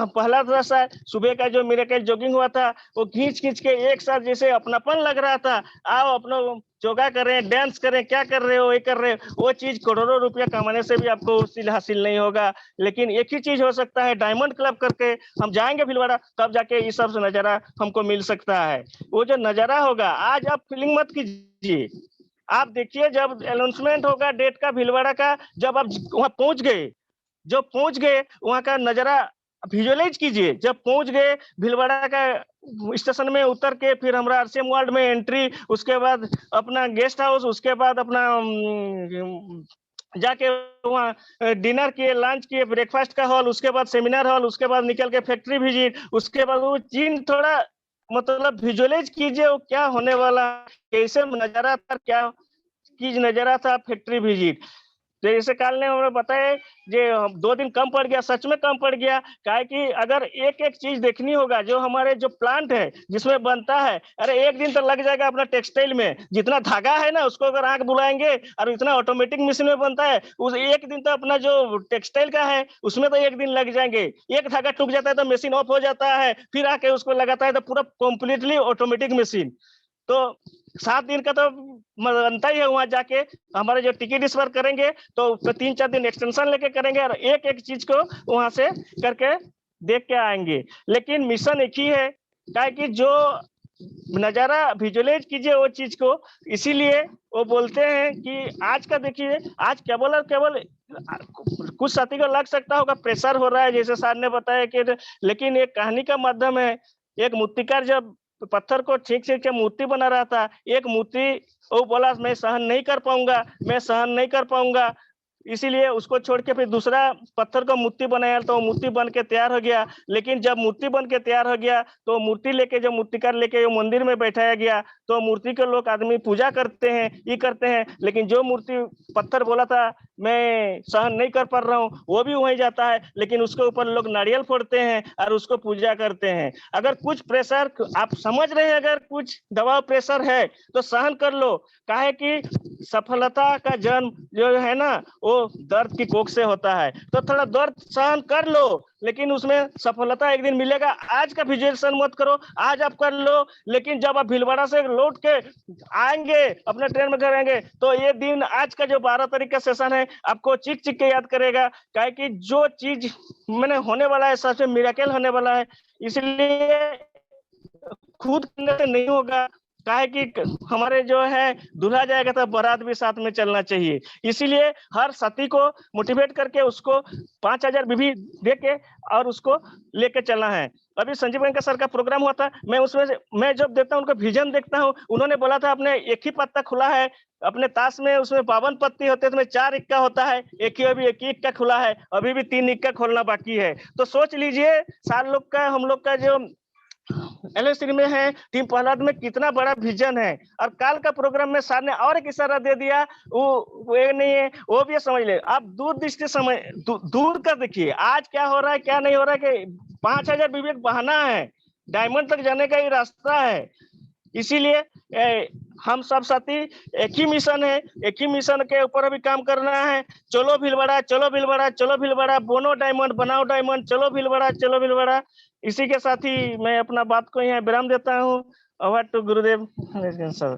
S5: Prahlad sir, सुबह का जो मिरेकल जॉगिंग हुआ था, वो खींच के एक साथ जैसे अपनापन लग रहा था। आओ अपना योगा करें, डांस करें, क्या कर रहे हो, ये कर रहे हो। वो चीज करोड़ों रुपया कमाने से भी आपको हासिल नहीं होगा। लेकिन एक ही चीज हो सकता है, डायमंड क्लब करके हम जाएंगे भीलवाड़ा, तब जाके ये सब नजारा हमको मिल सकता है। वो जो नजारा होगा, आज आप फीलिंग मत कीजिए, आप देखिए जब अनाउंसमेंट होगा डेट का भीलवाड़ा का, जब आप वहां पहुंच गए, वहां का नजारा विजुअलाइज कीजिए। जब पहुंच गए भीलवाड़ा का स्टेशन में उतर के, फिर हमारा आरसीएम वर्ल्ड में एंट्री, उसके बाद अपना गेस्ट हाउस, उसके बाद अपना जाके वहाँ डिनर किए, लंच किए, ब्रेकफास्ट का हॉल, उसके बाद सेमिनार हॉल, उसके बाद निकल के फैक्ट्री विजिट, उसके बाद वो चीज थोड़ा मतलब विजुअलाइज कीजिए वो क्या होने वाला, कैसे नजारा था, क्या चीज नजारा था फैक्ट्री विजिट। जैसे काल ने हमें बताया जे 2 दिन कम पड़ गया, सच में कम पड़ गया। काहे कि अगर एक एक चीज देखनी होगा, जो हमारे जो प्लांट है जिसमें बनता है, अरे एक दिन तो लग जाएगा अपना टेक्सटाइल में, जितना धागा है ना उसको अगर आंख बुलाएंगे, और इतना ऑटोमेटिक मशीन में बनता है, उस एक दिन तो अपना जो टेक्सटाइल का है उसमें तो एक दिन लग जाएंगे। एक धागा टूट जाता है तो मशीन ऑफ हो जाता है, फिर आके उसको लगाता है तो पूरा कम्प्लीटली ऑटोमेटिक मशीन। तो 7 दिन का तो बनता ही है। वहां जाके हमारे जो टिकट इस बार करेंगे तो 3-4 दिन एक्सटेंशन लेके करेंगे, और एक एक चीज को वहां से करके देख के आएंगे। लेकिन मिशन एक ही है, क्या कि जो नजारा विजुअलाइज कीजिए वो चीज को। इसीलिए वो बोलते हैं कि आज का देखिए, आज केवल और केवल कुछ साथी को लग सकता होगा प्रेशर हो रहा है, जैसे सर ने बताया कि, लेकिन एक कहानी का माध्यम है। एक मूर्तिकार जब पत्थर को ठीक के मूर्ति बना रहा था, एक मूर्ति वो बोला मैं सहन नहीं कर पाऊंगा, मैं सहन नहीं कर पाऊंगा, इसीलिए उसको छोड़ के फिर दूसरा पत्थर को मूर्ति बनाया, तो मूर्ति बन के तैयार हो गया। लेकिन जब मूर्ति बन के तैयार हो गया तो मूर्ति लेके, जो मूर्तिकार लेके जो मंदिर में बैठाया गया, तो मूर्ति के लोग आदमी पूजा करते हैं, ये करते हैं, लेकिन जो मूर्ति पत्थर बोला था मैं सहन नहीं कर पा रहा हूँ, वो भी वहीं जाता है, लेकिन उसके ऊपर लोग नारियल फोड़ते हैं और उसको पूजा करते हैं। अगर कुछ प्रेशर आप समझ रहे हैं, अगर कुछ दबाव प्रेशर है तो सहन कर लो। काहे कि सफलता का जन्म जो है ना वो दर्द की कोख से होता है, तो थोड़ा दर्द सहन कर लो, लेकिन उसमें सफलता एक दिन मिलेगा। आज का विजुअलाइजेशन मत करो, आज आप कर लो, लेकिन जब आप भीलवाड़ा से लौट के आएंगे अपने ट्रेन में करेंगे, तो ये दिन आज का जो 12 तारीख का सेशन है आपको चिक चिक के याद करेगा। काहे कि जो चीज मैंने होने वाला है सच में मिरेकल होने वाला है, इसलिए खुद करने से नहीं होगा। काहे कि हमारे जो है दूल्हा जाएगा तो बारात भी साथ में चलना चाहिए। इसीलिए हर साथी को मोटिवेट करके उसको 5000 बीबी दे के और उसको लेके चलना है। अभी संजीव का सर का प्रोग्राम हुआ था, मैं उसमें से मैं जब देता हूँ उनका विजन देखता हूँ, उन्होंने बोला था अपने एक ही पत्ता खुला है, अपने ताश में उसमें 52 पत्ती होते हैं, तो 4 इक्का होता है, एक ही अभी एक ही इक्का खुला है, अभी भी 3 इक्का खोलना बाकी है। तो सोच लीजिए सार लोग का, हम लोग का जो एलएससी में है, टीम प्रहलाद में कितना बड़ा विजन है। और काल का प्रोग्राम में सर ने और एक इशारा दे दिया, वो ये नहीं है, वो भी समझ ले आप। दूर दृष्टि समय दूर का देखिए आज क्या हो रहा है क्या नहीं हो रहा है, कि 5000 विवेक बहाना है, डायमंड तक जाने का ही रास्ता है। इसीलिए हम सब साथी एक ही मिशन है, एक ही मिशन के ऊपर अभी काम करना है। चलो भीलवाड़ा, चलो भीलवाड़ा, चलो भीलवाड़ा, बोनो डायमंड, बनाओ डायमंड, चलो भीलवाड़ा, चलो भीलवाड़ा। इसी के साथ ही मैं अपना बात को यहाँ विराम देता हूँ। Over to Gurudev sir.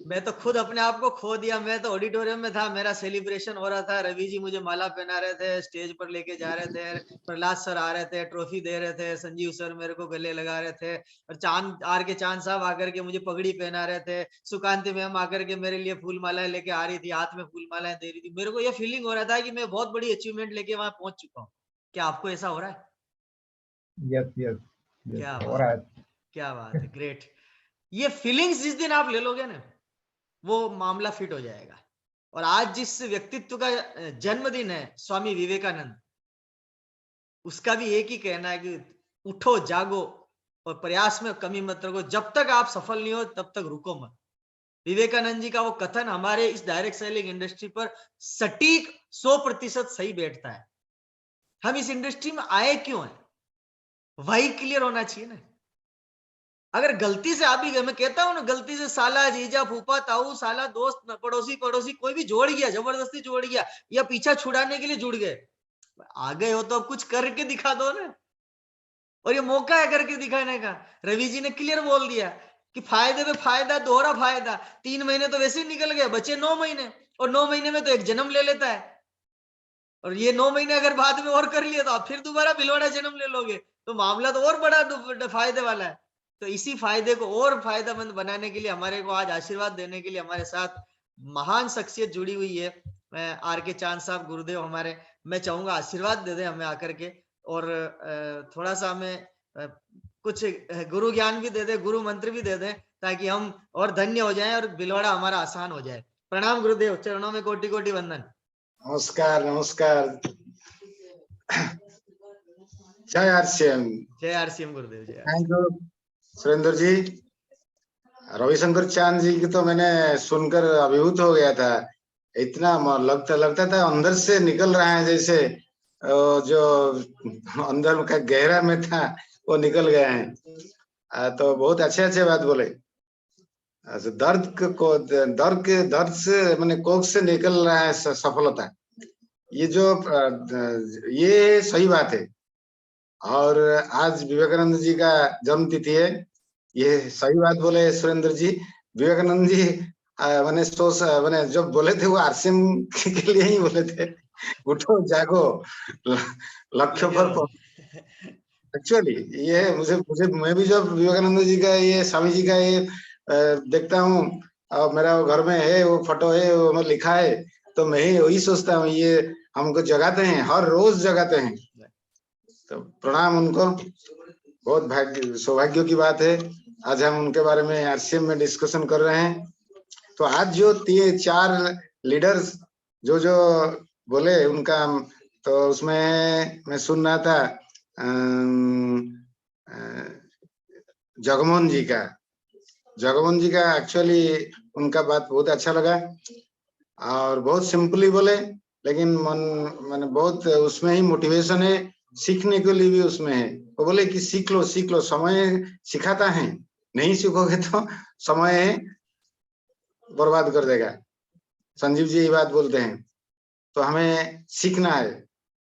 S1: मैं तो खुद अपने आप को खो दिया। मैं तो ऑडिटोरियम में था, मेरा सेलिब्रेशन हो रहा था, रवि जी मुझे माला पहना रहे थे, स्टेज पर लेके जा रहे थे, प्रहलाद सर आ रहे थे, ट्रॉफी दे रहे थे, संजीव सर मेरे को गले लगा रहे थे, और चांद साहब आकर के मुझे पगड़ी पहना रहे थे, सुकांति मैम आकर के मेरे लिए फूल मालाएं लेके आ रही थी, हाथ में फूल मालाएं दे रही थी। मेरे को यह फीलिंग हो रहा था कि मैं बहुत बड़ी अचीवमेंट लेके वहां पहुंच चुका हूँ। क्या आपको ऐसा हो रहा है?
S4: यस यस
S1: क्या
S4: हो
S1: बात
S4: रहा
S1: है,
S4: है।
S1: क्या बात है, ग्रेट। ये फीलिंग्स जिस दिन आप ले लोगे ना, वो मामला फिट हो जाएगा। और आज जिस व्यक्तित्व का जन्मदिन है स्वामी विवेकानंद, उसका भी एक ही कहना है कि उठो जागो और प्रयास में कमी मत रखो, जब तक आप सफल नहीं हो तब तक रुको मत। विवेकानंद जी का वो कथन हमारे इस डायरेक्ट सेलिंग इंडस्ट्री पर सटीक 100% सही बैठता है। हम इस इंडस्ट्री में आए क्यों है, वही क्लियर होना चाहिए ना। अगर गलती से आप भी, मैं कहता हूं ना, गलती से साला, जीजा, फूफा, ताऊ, साला, दोस्त, पड़ोसी कोई भी जोड़ गया, जबरदस्ती जोड़ गया, या पीछा छुड़ाने के लिए जुड़ गए, आ गए हो तो अब कुछ करके दिखा दो ना। और ये मौका है करके दिखाने का। रवि जी ने क्लियर बोल दिया कि फायदे में फायदा, दोहरा फायदा। 3 महीने तो वैसे ही निकल गए, बचे 9 महीने, और 9 महीने में तो एक जन्म ले लेता है। और ये 9 महीने अगर बाद में और कर लिया तो आप फिर दोबारा भिलवाड़ा जन्म ले लोगे, तो मामला तो और बड़ा फायदे वाला है। तो इसी फायदे को और फायदेमंद बनाने के लिए, हमारे को आज आशीर्वाद देने के लिए हमारे साथ महान शख्सियत जुड़ी हुई है, आर के चांद साहब गुरुदेव हमारे। मैं चाहूंगा आशीर्वाद दे दें हमें आकर के, और थोड़ा सा हमें कुछ गुरु ज्ञान भी दे दे, गुरु मंत्र भी दे दे, ताकि हम और धन्य हो जाएं और भीलवाड़ा हमारा आसान हो जाए। प्रणाम गुरुदेव, चरणों में कोटि कोटि वंदन।
S6: नमस्कार नमस्कार। जय आरसीएम।
S1: जय आरसीएम गुरुदेव, जय
S6: थैंक यू सुरेंद्र जी। रविशंकर चांद जी की तो मैंने सुनकर अभिभूत हो गया था। इतना लगता था अंदर से निकल रहा है, जैसे जो अंदर का गहरा में था वो निकल गया है। तो बहुत अच्छे बात बोले। दर्द से मैंने कोख से निकल रहा है सफलता, ये जो ये सही बात है। और आज विवेकानंद जी का जन्म तिथि है, ये सही बात बोले सुरेंद्र जी। विवेकानंद जी मैंने जब बोले थे वो आरसीएम के लिए ही बोले थे, उठो जागो लक्ष्य पर। एक्चुअली ये मुझे मैं भी जब विवेकानंद जी का ये स्वामी जी का ये देखता हूँ, और मेरा वो घर में है वो फोटो है, वो मैं लिखा है, तो मैं ही वही सोचता हूँ ये हमको जगाते हैं, हर रोज जगाते हैं। तो प्रणाम उनको, बहुत सौभाग्य की बात है आज हम उनके बारे में आरसीएम में डिस्कशन कर रहे हैं। तो आज जो 4 लीडर्स जो बोले उनका, तो उसमें मैं सुन रहा था जगमोहन जी का एक्चुअली उनका बात बहुत अच्छा लगा और बहुत सिंपली बोले, लेकिन मन बहुत उसमें ही मोटिवेशन है, सीखने के लिए भी उसमें है। वो बोले कि सीख लो, समय सिखाता है, नहीं सीखोगे तो समय बर्बाद कर देगा। संजीव जी ये बात बोलते हैं। तो हमें सीखना है,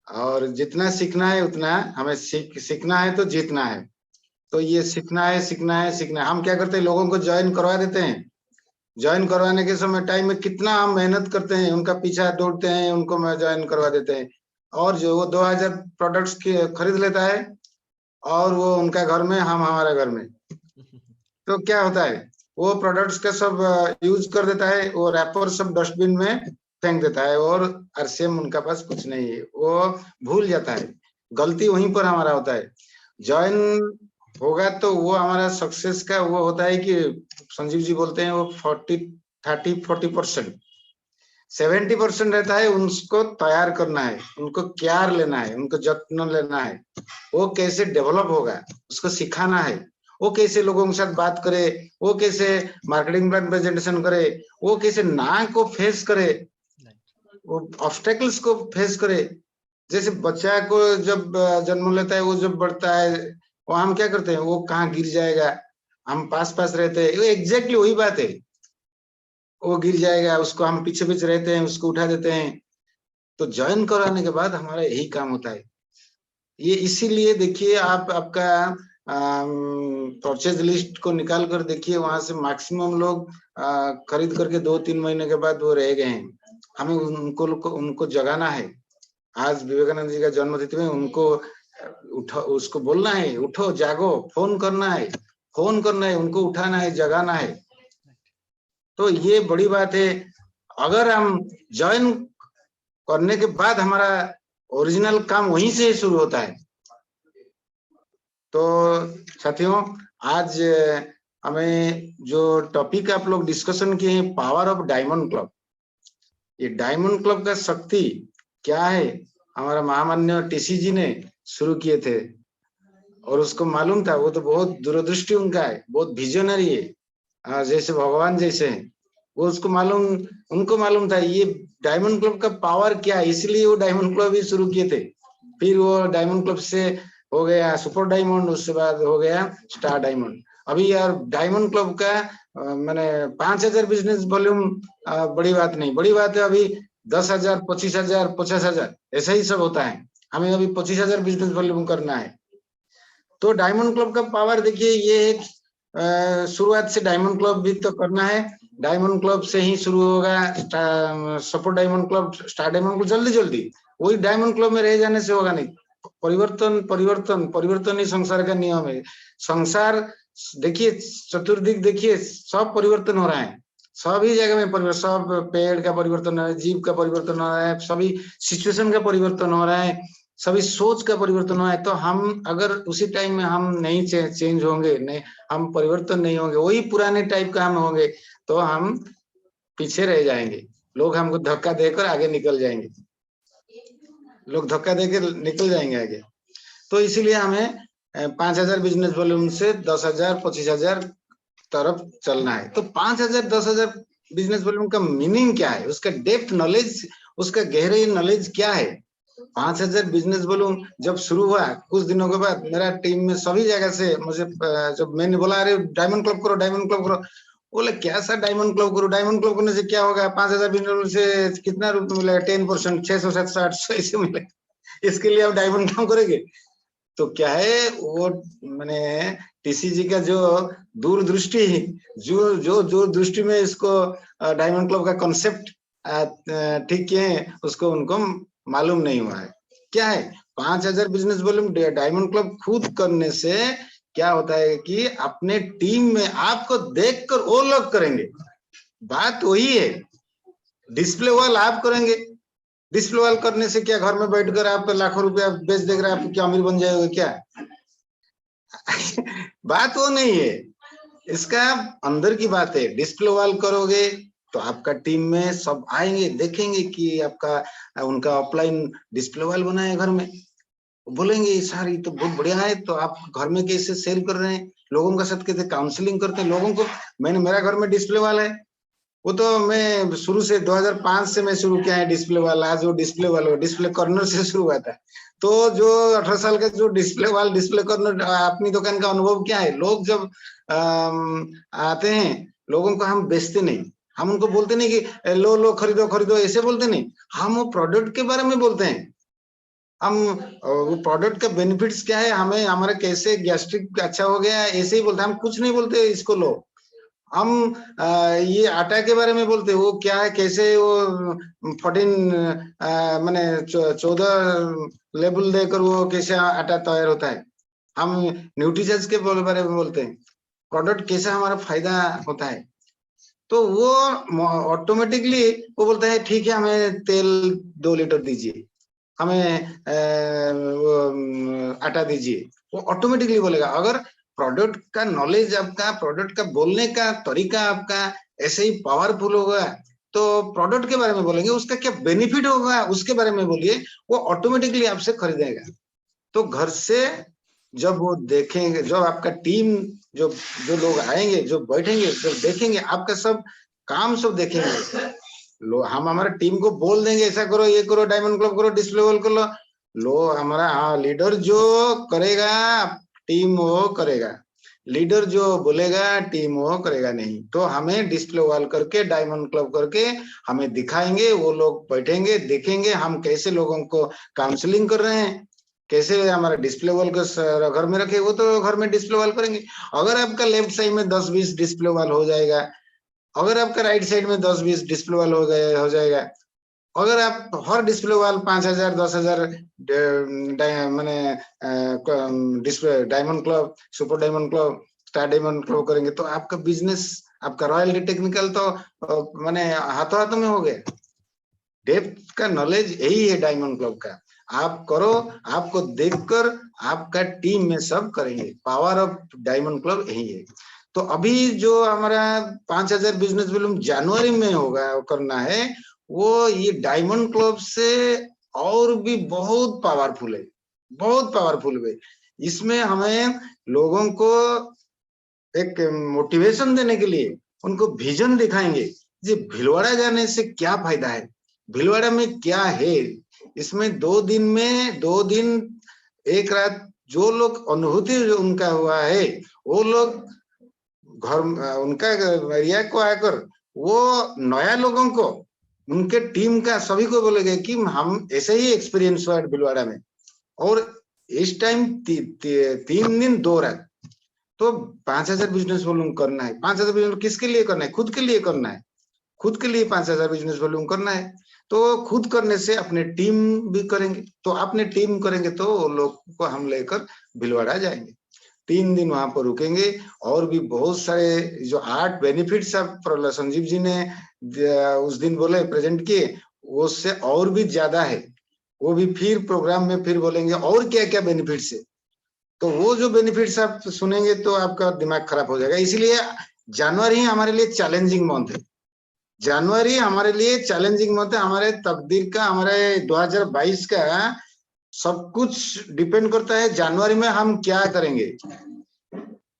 S6: और जितना सीखना है उतना हमें सीखना है तो जीतना है। तो ये सीखना है। हम क्या करते हैं, लोगों को ज्वाइन करवा देते हैं। ज्वाइन करवाने के समय टाइम में कितना हम मेहनत करते हैं, उनका पीछा दौड़ते हैं, उनको ज्वाइन करवा देते हैं, और जो वो 2000 प्रोडक्ट्स खरीद लेता है, और वो उनका घर में, हम हमारा घर में। तो क्या होता है, वो प्रोडक्ट्स का सब यूज कर देता है, वो रैपर सब डस्टबिन में फेंक देता है, और आरसीएम उनका पास कुछ नहीं है, वो भूल जाता है। गलती वहीं पर हमारा होता है। ज्वाइन होगा तो वो हमारा सक्सेस का वो होता है कि संजीव जी बोलते हैं वो 40% 70% रहता है, उनको तैयार करना है, उनको केयर लेना है, उनको जत्न लेना है। वो कैसे डेवलप होगा उसको सिखाना है, वो कैसे लोगों के साथ बात करे, वो कैसे मार्केटिंग प्लान प्रेजेंटेशन करे, वो कैसे ना को फेस करे, वो ऑब्स्टेकल्स को फेस करे। जैसे बच्चा को जब जन्म लेता है, वो जब बढ़ता है, वो हम क्या करते हैं, वो कहाँ गिर जाएगा, हम पास रहते हैं, एग्जैक्टली वही बात है। वो गिर जाएगा, उसको हम पीछे रहते हैं, उसको उठा देते हैं। तो ज्वाइन कराने के बाद हमारा यही काम होता है। ये इसीलिए देखिए, आप आपका परचेज लिस्ट को निकाल कर देखिए, वहां से मैक्सिमम लोग खरीद करके 2-3 महीने के बाद वो रह गए हैं। हमें उनको जगाना है। आज विवेकानंद जी का जन्म तिथि में उनको उसको बोलना है, उठो जागो, फोन करना है, उनको उठाना है, जगाना है। तो ये बड़ी बात है। अगर हम ज्वाइन करने के बाद हमारा ओरिजिनल काम वहीं से शुरू होता है। तो साथियों, आज हमें जो टॉपिक आप लोग डिस्कशन किए हैं, पावर ऑफ डायमंड क्लब। ये डायमंड क्लब का शक्ति क्या है, हमारा महामान्य टीसी जी ने शुरू किए थे, और उसको मालूम था। वो तो बहुत दूरदृष्टि उनका है, बहुत विजनरी है, जैसे भगवान जैसे हैं। वो उनको मालूम था ये डायमंड क्लब का पावर क्या है, इसलिए वो डायमंड क्लब ही शुरू किए थे। फिर वो डायमंड क्लब से हो गया सुपर डायमंड, उसके बाद हो गया स्टार डायमंड। अभी यार डायमंड क्लब का मैंने 5000 बिजनेस वॉल्यूम बड़ी बात नहीं, बड़ी बात है अभी 10,000, 25,000, 50,000 ऐसा ही सब होता है। हमें अभी 25,000 बिजनेस वॉल्यूम करना है। तो डायमंड क्लब का पावर देखिए, ये शुरुआत से डायमंड क्लब भी तो करना है, डायमंड क्लब से ही शुरू होगा super diamond club, star diamond club, जल्दी वही डायमंड क्लब में रह जाने से होगा नहीं। परिवर्तन ही संसार का नियम है। संसार देखिए, चतुर्दिक देखिए, सब परिवर्तन हो रहा है, सभी जगह में परिवर्तन, सब पेड़ का परिवर्तन हो रहा है, जीव का परिवर्तन हो रहा है, सभी सिचुएशन का परिवर्तन हो रहा है, सभी सोच का परिवर्तन हुआ है। तो हम अगर उसी टाइम में हम नहीं चेंज होंगे, नहीं हम परिवर्तन नहीं होंगे, वही पुराने टाइप का हम होंगे, तो हम पीछे रह जाएंगे। लोग हमको धक्का देकर आगे निकल जाएंगे, लोग धक्का देकर निकल जाएंगे आगे। तो इसीलिए हमें 5,000 बिजनेस वॉल्यूम से 10,000 25,000 तरफ चलना है। तो 5,000 10,000 बिजनेस वॉल्यूम का मीनिंग क्या है, उसका डेप्थ नॉलेज, उसका गहरे नॉलेज क्या है। 5,000 बिजनेस वॉल्यूम जब शुरू हुआ, कुछ दिनों के बाद मेरा टीम में सभी जगह से मुझे, जब मैंने बोला अरे डायमंड क्लब करो, डायमंड क्लब करो, बोले क्या सर डायमंड क्लब करो, डायमंड क्लब करने से क्या होगा, 5,000 बिजनेस वॉल्यूम से कितना रुपये मिलेगा, 10%, 600 700 800 ऐसे मिलेगा, इसके लिए आप डायमंड क्लब करेंगे। तो क्या है वो, मैंने टीसीजी का जो दूरदृष्टि, जो दृष्टि में इसको डायमंड क्लब का कॉन्सेप्ट ठीक किए हैं, उसको उनको मालूम नहीं हुआ है। क्या है 5,000 बिजनेस वॉल्यूम डायमंड क्लब खुद करने से क्या होता है कि अपने टीम में आपको देखकर वो लोग करेंगे। बात वही है, डिस्प्ले वॉल आप करेंगे, डिस्प्ले वॉल करने से क्या घर में बैठकर आप लाखों रुपया बेच देकर आप क्या अमीर बन जाएगा क्या? बात वो नहीं है, इसका अंदर की बात है। डिस्प्ले वॉल करोगे तो आपका टीम में सब आएंगे, देखेंगे कि आपका उनका ऑफलाइन डिस्प्ले वॉल बना है घर में, बोलेंगे सर ये तो बहुत बढ़िया है, तो आप घर में कैसे सेल कर रहे हैं, लोगों के साथ कैसे काउंसलिंग करते हैं लोगों को। मेरा घर में डिस्प्ले वॉल है, वो तो मैं शुरू से 2005 से मैं शुरू किया है डिस्प्ले वाला। आज वो डिस्प्ले वाला डिस्प्ले कॉर्नर से शुरू हुआ था। तो जो 18 साल का जो डिस्प्ले वाला डिस्प्ले कॉर्नर अपनी दुकान का अनुभव क्या है, लोग जब आते हैं, लोगों को हम बेचते नहीं, हम उनको बोलते नहीं कि लो लो खरीदो खरीदो, ऐसे बोलते नहीं, हम वो प्रोडक्ट के बारे में बोलते हैं। हम वो प्रोडक्ट का बेनिफिट्स क्या है, हमें हमारा कैसे गैस्ट्रिक अच्छा हो गया, ऐसे ही बोलते हैं, हम कुछ नहीं बोलते इसको लो। हम ये आटा के बारे में बोलते हैं, वो क्या है, कैसे वो 14 मैंने 14 लेबल देकर वो कैसे आटा तैयार होता है। हम न्यूट्रीजन्स के बारे में बोलते हैं, प्रोडक्ट कैसे हमारा फायदा होता है। तो वो ऑटोमेटिकली वो बोलता है ठीक है हमें तेल 2 लीटर दीजिए, हमें वो आटा दीजिए, वो ऑटोमेटिकली बोलेगा। अगर प्रोडक्ट का नॉलेज आपका, प्रोडक्ट का बोलने का तरीका आपका ऐसे ही पावरफुल होगा, तो प्रोडक्ट के बारे में बोलेंगे, उसका क्या बेनिफिट होगा उसके बारे में बोलिए, वो ऑटोमेटिकली आपसे खरीदेगा। तो घर से जब वो देखेंगे, जब आपका टीम जो लोग आएंगे, जो बैठेंगे, जब देखेंगे आपका सब काम सब देखेंगे, हम हमारे टीम को बोल देंगे ऐसा करो, ये करो, डायमंड क्लब करो, डिस्प्ले वॉल कर लो, हमारा लीडर जो करेगा टीम वो करेगा, लीडर जो बोलेगा टीम वो करेगा नहीं। तो हमें डिस्प्ले वॉल करके, डायमंड क्लब करके हमें दिखाएंगे, वो लोग बैठेंगे, देखेंगे हम कैसे लोगों को काउंसलिंग कर रहे हैं, कैसे हमारा डिस्प्ले वॉल को घर में रखे, वो तो घर में डिस्प्ले वॉल करेंगे। अगर आपका लेफ्ट साइड में 10-20 डिस्प्ले वॉल हो जाएगा, अगर आपका राइट साइड में 10-20 डिस्प्ले वॉल हो जाएगा, अगर आप हर डिस्प्ले वॉल 5,000 10,000 मैंने display diamond club, super diamond club, star diamond club करेंगे, तो आपका बिजनेस, आपका रॉयल्टी टेक्निकल तो मैंने हाथों हाथों में हो गया। डेप्थ का नॉलेज यही है डायमंड क्लब का। आप करो, आपको देखकर आपका टीम में सब करेंगे। पावर ऑफ डायमंड क्लब यही है। तो अभी जो हमारा 5,000 बिजनेस वॉल्यूम जनवरी में होगा करना है, वो ये डायमंड क्लब से और भी बहुत पावरफुल है, बहुत पावरफुल है। इसमें हमें लोगों को एक मोटिवेशन देने के लिए उनको विजन दिखाएंगे, जी भीलवाड़ा जाने से क्या फायदा है, भीलवाड़ा में क्या है। इसमें 2 दिन 1 रात जो लोग अनुभूति उनका हुआ है, वो लोग घर उनका एरिया को आकर वो नया लोगों को, उनके टीम का सभी को बोलेंगे कि हम ऐसे ही एक्सपीरियंस हुआ भीलवाड़ा में। और इस टाइम 3 दिन 2 रात, तो 5,000 बिजनेस वॉल्यूम करना है। 5,000 बिजनेस किसके लिए करना है? खुद के लिए करना है, खुद के लिए 5,000 बिजनेस वॉल्यूम करना है। तो खुद करने से अपने टीम भी करेंगे, तो अपने टीम करेंगे तो वो लोग को हम लेकर भीलवाड़ा जाएंगे। 3 दिन वहां पर रुकेंगे। और भी बहुत सारे जो 8 बेनिफिट्स अब संजीव जी ने उस दिन बोले प्रेजेंट किए, उससे और भी ज्यादा है। वो भी फिर प्रोग्राम में फिर बोलेंगे और क्या क्या बेनिफिट्स है। तो वो जो बेनिफिट्स आप सुनेंगे तो आपका दिमाग खराब हो जाएगा। इसलिए जनवरी हमारे लिए चैलेंजिंग मंथ है। जनवरी हमारे लिए चैलेंजिंग मंथ है। हमारे तकदीर का, हमारे 2022 का सब कुछ डिपेंड करता है जनवरी में हम क्या करेंगे।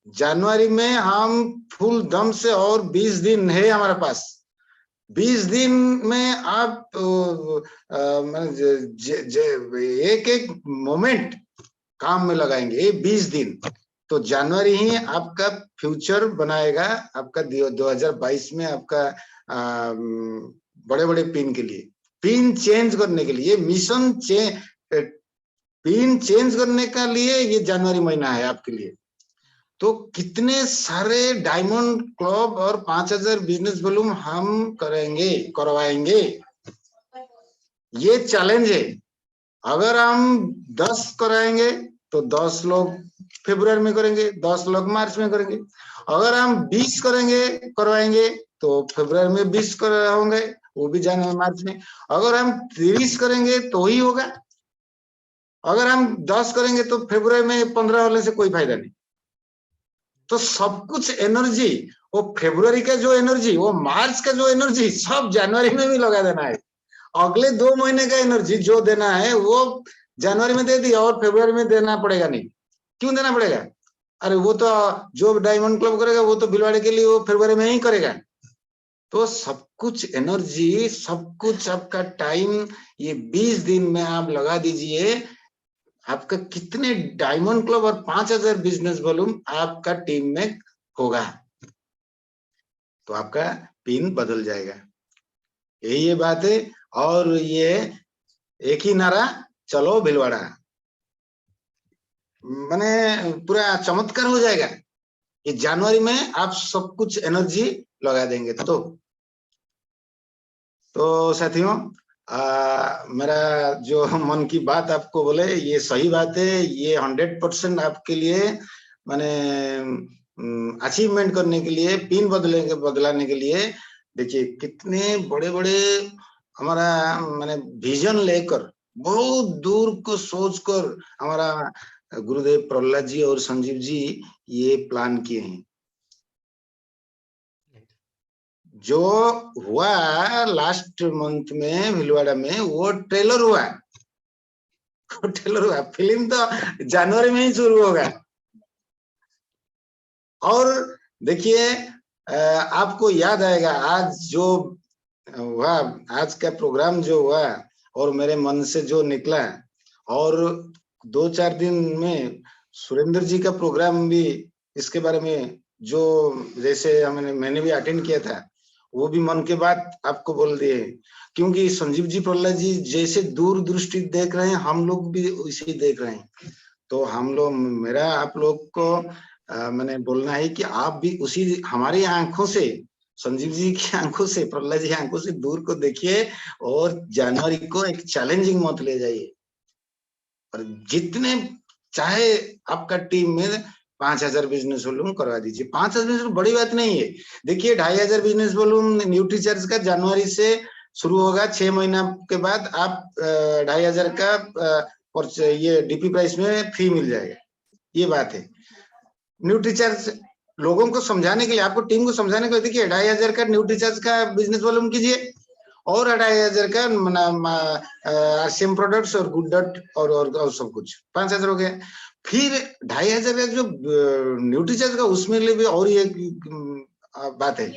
S6: जनवरी में हम फुल दम से, और 20 दिन है हमारे पास। 20 दिन में आप एक एक मोमेंट काम में लगाएंगे। ये 20 दिन, तो जनवरी ही आपका फ्यूचर बनाएगा, आपका 2022 में आपका बड़े बड़े पिन के लिए, पिन चेंज करने के लिए, मिशन पिन चेंज करने का लिए ये जनवरी महीना है आपके लिए। तो कितने सारे डायमंड क्लब और 5000 बिजनेस वॉल्यूम हम करेंगे, करवाएंगे, ये चैलेंज है। अगर हम 10 कराएंगे तो 10 लोग फरवरी में करेंगे, 10 लोग मार्च में करेंगे। अगर हम 20 करेंगे, करवाएंगे, तो फरवरी में 20 होंगे, वो भी जनवरी मार्च में। अगर हम 30 करेंगे तो ही होगा। अगर हम 10 करेंगे तो फरवरी में 15 होने से कोई फायदा नहीं। तो सब कुछ एनर्जी, वो फरवरी का जो एनर्जी, वो मार्च का जो एनर्जी, सब जनवरी में भी लगा देना है। अगले 2 महीने का एनर्जी जो देना है वो जनवरी में दे दिया और फरवरी में देना पड़ेगा नहीं। क्यों देना पड़ेगा? अरे वो तो जो डायमंड क्लब करेगा वो तो भिलवाड़े के लिए वो फरवरी में ही करेगा। तो सब कुछ एनर्जी, सब कुछ आपका टाइम, ये 20 दिन में आप लगा दीजिए। आपका कितने डायमंड क्लब और 5000 बिजनेस वॉल्यूम आपका टीम में होगा, तो आपका पिन बदल जाएगा। यही बात है। और ये एक ही नारा, चलो भिलवाड़ा, माने पूरा चमत्कार हो जाएगा। ये जनवरी में आप सब कुछ एनर्जी लगा देंगे। तो साथियों, मेरा जो मन की बात आपको बोले, ये सही बात है। ये 100% आपके लिए माने अचीवमेंट करने के लिए, पिन बदलाने के लिए, देखिए कितने बड़े बड़े हमारा माने विजन लेकर, बहुत दूर को सोचकर हमारा गुरुदेव प्रहलाद जी और संजीव जी ये प्लान किए हैं। जो हुआ लास्ट मंथ में भिलवाड़ा में, वो ट्रेलर हुआ। फिल्म तो जनवरी में ही शुरू होगा। और देखिए, आपको याद आएगा आज जो हुआ, आज का प्रोग्राम जो हुआ और मेरे मन से जो निकला, और 2-4 दिन में सुरेंद्र जी का प्रोग्राम भी इसके बारे में, जो जैसे मैंने भी अटेंड किया था, वो भी मन की बात आपको बोल दिए। क्योंकि संजीव जी, प्रहलाद जी जैसे दूरदृष्टि देख रहे हैं, हम लोग भी उसी देख रहे हैं। तो हम लोग, मेरा आप लोग को मैंने बोलना है कि आप भी उसी हमारी आंखों से, संजीव जी की आंखों से, प्रहलाद जी की आंखों से दूर को देखिए और जनवरी को एक चैलेंजिंग मत ले जाइए। और जितने चाहे आपका टीम में 5000 बिजनेस वॉल्यूम करवा दीजिए। 5000 बिजनेस बड़ी बात नहीं है। देखिए 2500 बिजनेस वॉल्यूम न्यूट्रीचार्ज का जनवरी से शुरू होगा। 6 महीना के बाद आप 2500 का और ये डीपी प्राइस में फ्री मिल जाएगा। ये बात है। न्यूट्रीचार्ज लोगों को समझाने के लिए, आपको टीम को समझाने के लिए, देखिए 2500 का न्यूट्रीचार्ज का बिजनेस वॉल्यूम कीजिए और 2500 का आरसीएम प्रोडक्ट्स और गुड डॉट और सब कुछ 5000 हो गया। फिर 2500 का जो न्यूट्रीचार्ज का, उसमें लिए भी और ये बात है,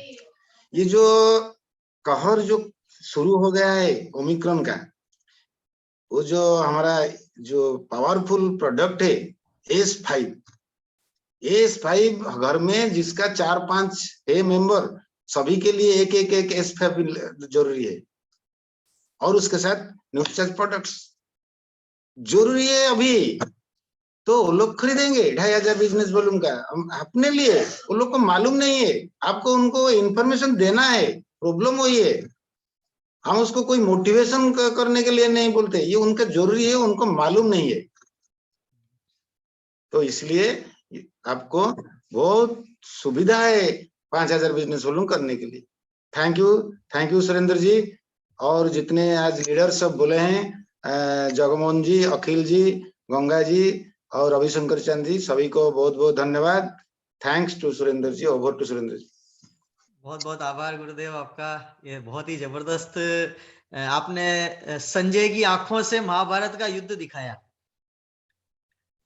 S6: ये जो कहर जो शुरू हो गया है ओमिक्रॉन का, वो जो हमारा जो पावरफुल प्रोडक्ट है S5 घर में जिसका 4-5 है मेंबर, सभी के लिए एक S5 जरूरी है। और उसके साथ न्यूट्रीचार्ज प्रोडक्ट्स जरूरी है अभी। तो वो लोग खरीदेंगे 2500 बिजनेस वॉल्यूम का अपने लिए। वो लोग को मालूम नहीं है, आपको उनको इंफॉर्मेशन देना है। प्रॉब्लम वही है, हम उसको कोई मोटिवेशन करने के लिए नहीं बोलते, ये उनका जरूरी है, उनको मालूम नहीं है। तो इसलिए आपको बहुत सुविधा है 5000 बिजनेस वॉल्यूम करने के लिए। थैंक यू सुरेंद्र जी और जितने आज लीडर सब बोले हैं, जगमोहन जी, अखिल जी, गंगा जी और रविशंकर चंद जी, सभी को बहुत बहुत धन्यवाद। Thanks to Surendra ji. Over to Surendra ji.
S1: बहुत बहुत आभार गुरुदेव आपका। ये बहुत ही जबरदस्त आपने संजय की आंखों से महाभारत का युद्ध दिखाया।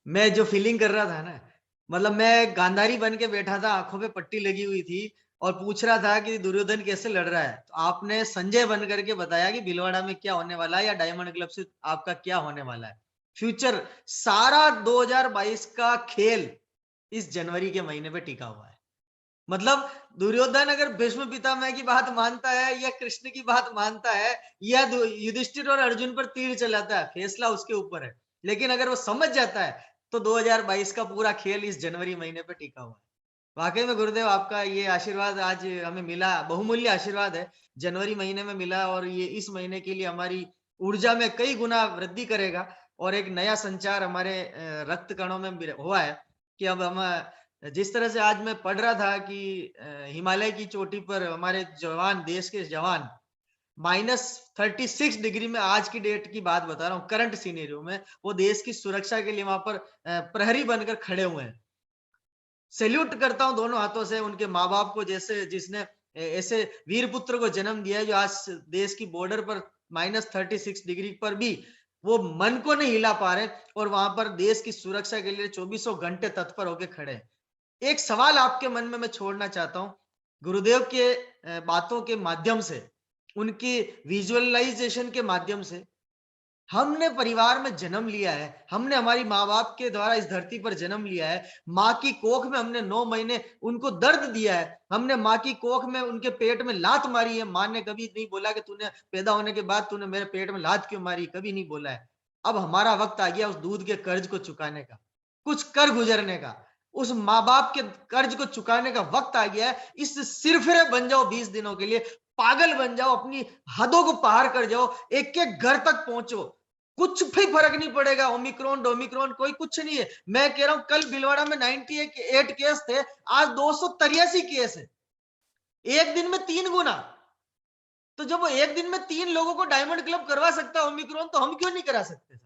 S1: मैं जो फीलिंग कर रहा था ना, मतलब मैं गांधारी बन के बैठा था, आंखों पे पट्टी लगी हुई थी और पूछ रहा था कि दुर्योधन कैसे लड़ रहा है। तो आपने संजय बन करके बताया कि भीलवाड़ा में क्या होने वाला है या डायमंड क्लब से आपका क्या होने वाला है। फ्यूचर सारा 2022 का खेल इस जनवरी के महीने पे टिका हुआ है। मतलब दुर्योधन अगर भीष्म पितामह की बात मानता है या कृष्ण की बात मानता है या युधिष्ठिर और अर्जुन पर तीर चलाता है, फैसला उसके ऊपर है। लेकिन अगर वो समझ जाता है तो 2022 का पूरा खेल इस जनवरी महीने पे टिका हुआ है। वाकई में गुरुदेव आपका ये आशीर्वाद आज हमें मिला, बहुमूल्य आशीर्वाद है, जनवरी महीने में मिला और ये इस महीने के लिए हमारी ऊर्जा में कई गुना वृद्धि करेगा और एक नया संचार हमारे रक्त कणों में हुआ है कि अब हम जिस तरह से आज मैं पढ़ रहा था कि हिमालय की चोटी पर हमारे जवान, देश के जवान -36 डिग्री में, आज की डेट की बात बता रहा हूँ, करंट सीनेरियो में वो देश की सुरक्षा के लिए वहां पर प्रहरी बनकर खड़े हुए हैं। सैल्यूट करता हूं दोनों हाथों से उनके माँ बाप को, जैसे जिसने ऐसे वीर पुत्र को जन्म दिया है जो आज देश की बॉर्डर पर -36 डिग्री पर भी वो मन को नहीं हिला पा रहे और वहां पर देश की सुरक्षा के लिए 24 घंटे तत्पर होकर खड़े हैं। एक सवाल आपके मन में मैं छोड़ना चाहता हूं, गुरुदेव के बातों के माध्यम से, उनकी विजुअलाइजेशन के माध्यम से, हमने परिवार में जन्म लिया है, हमने हमारी माँ बाप के द्वारा इस धरती पर जन्म लिया है, माँ की कोख में हमने 9 महीने उनको दर्द दिया है, हमने माँ की कोख में उनके पेट में लात मारी है। माँ ने कभी नहीं बोला कि तूने पैदा होने के बाद तूने मेरे पेट में लात क्यों मारी, कभी नहीं बोला है। अब हमारा वक्त आ गया उस दूध के कर्ज को चुकाने का, कुछ कर गुजरने का, उस माँ बाप के कर्ज को चुकाने का वक्त आ गया है। इस सिरफिरे बन जाओ 20 दिनों के लिए, पागल बन जाओ, अपनी हदों को पार कर जाओ, एक एक घर तक पहुंचो, कुछ भी फर्क नहीं पड़ेगा। ओमिक्रॉन डोमिक्रॉन कोई कुछ नहीं है। मैं कह रहा हूं कल भीलवाड़ा में 98 केस थे, आज 283 केस है, एक दिन में 3 गुना। तो जब वो एक दिन में 3 लोगों को डायमंड क्लब करवा सकता है ओमिक्रॉन, तो हम क्यों नहीं करा सकते?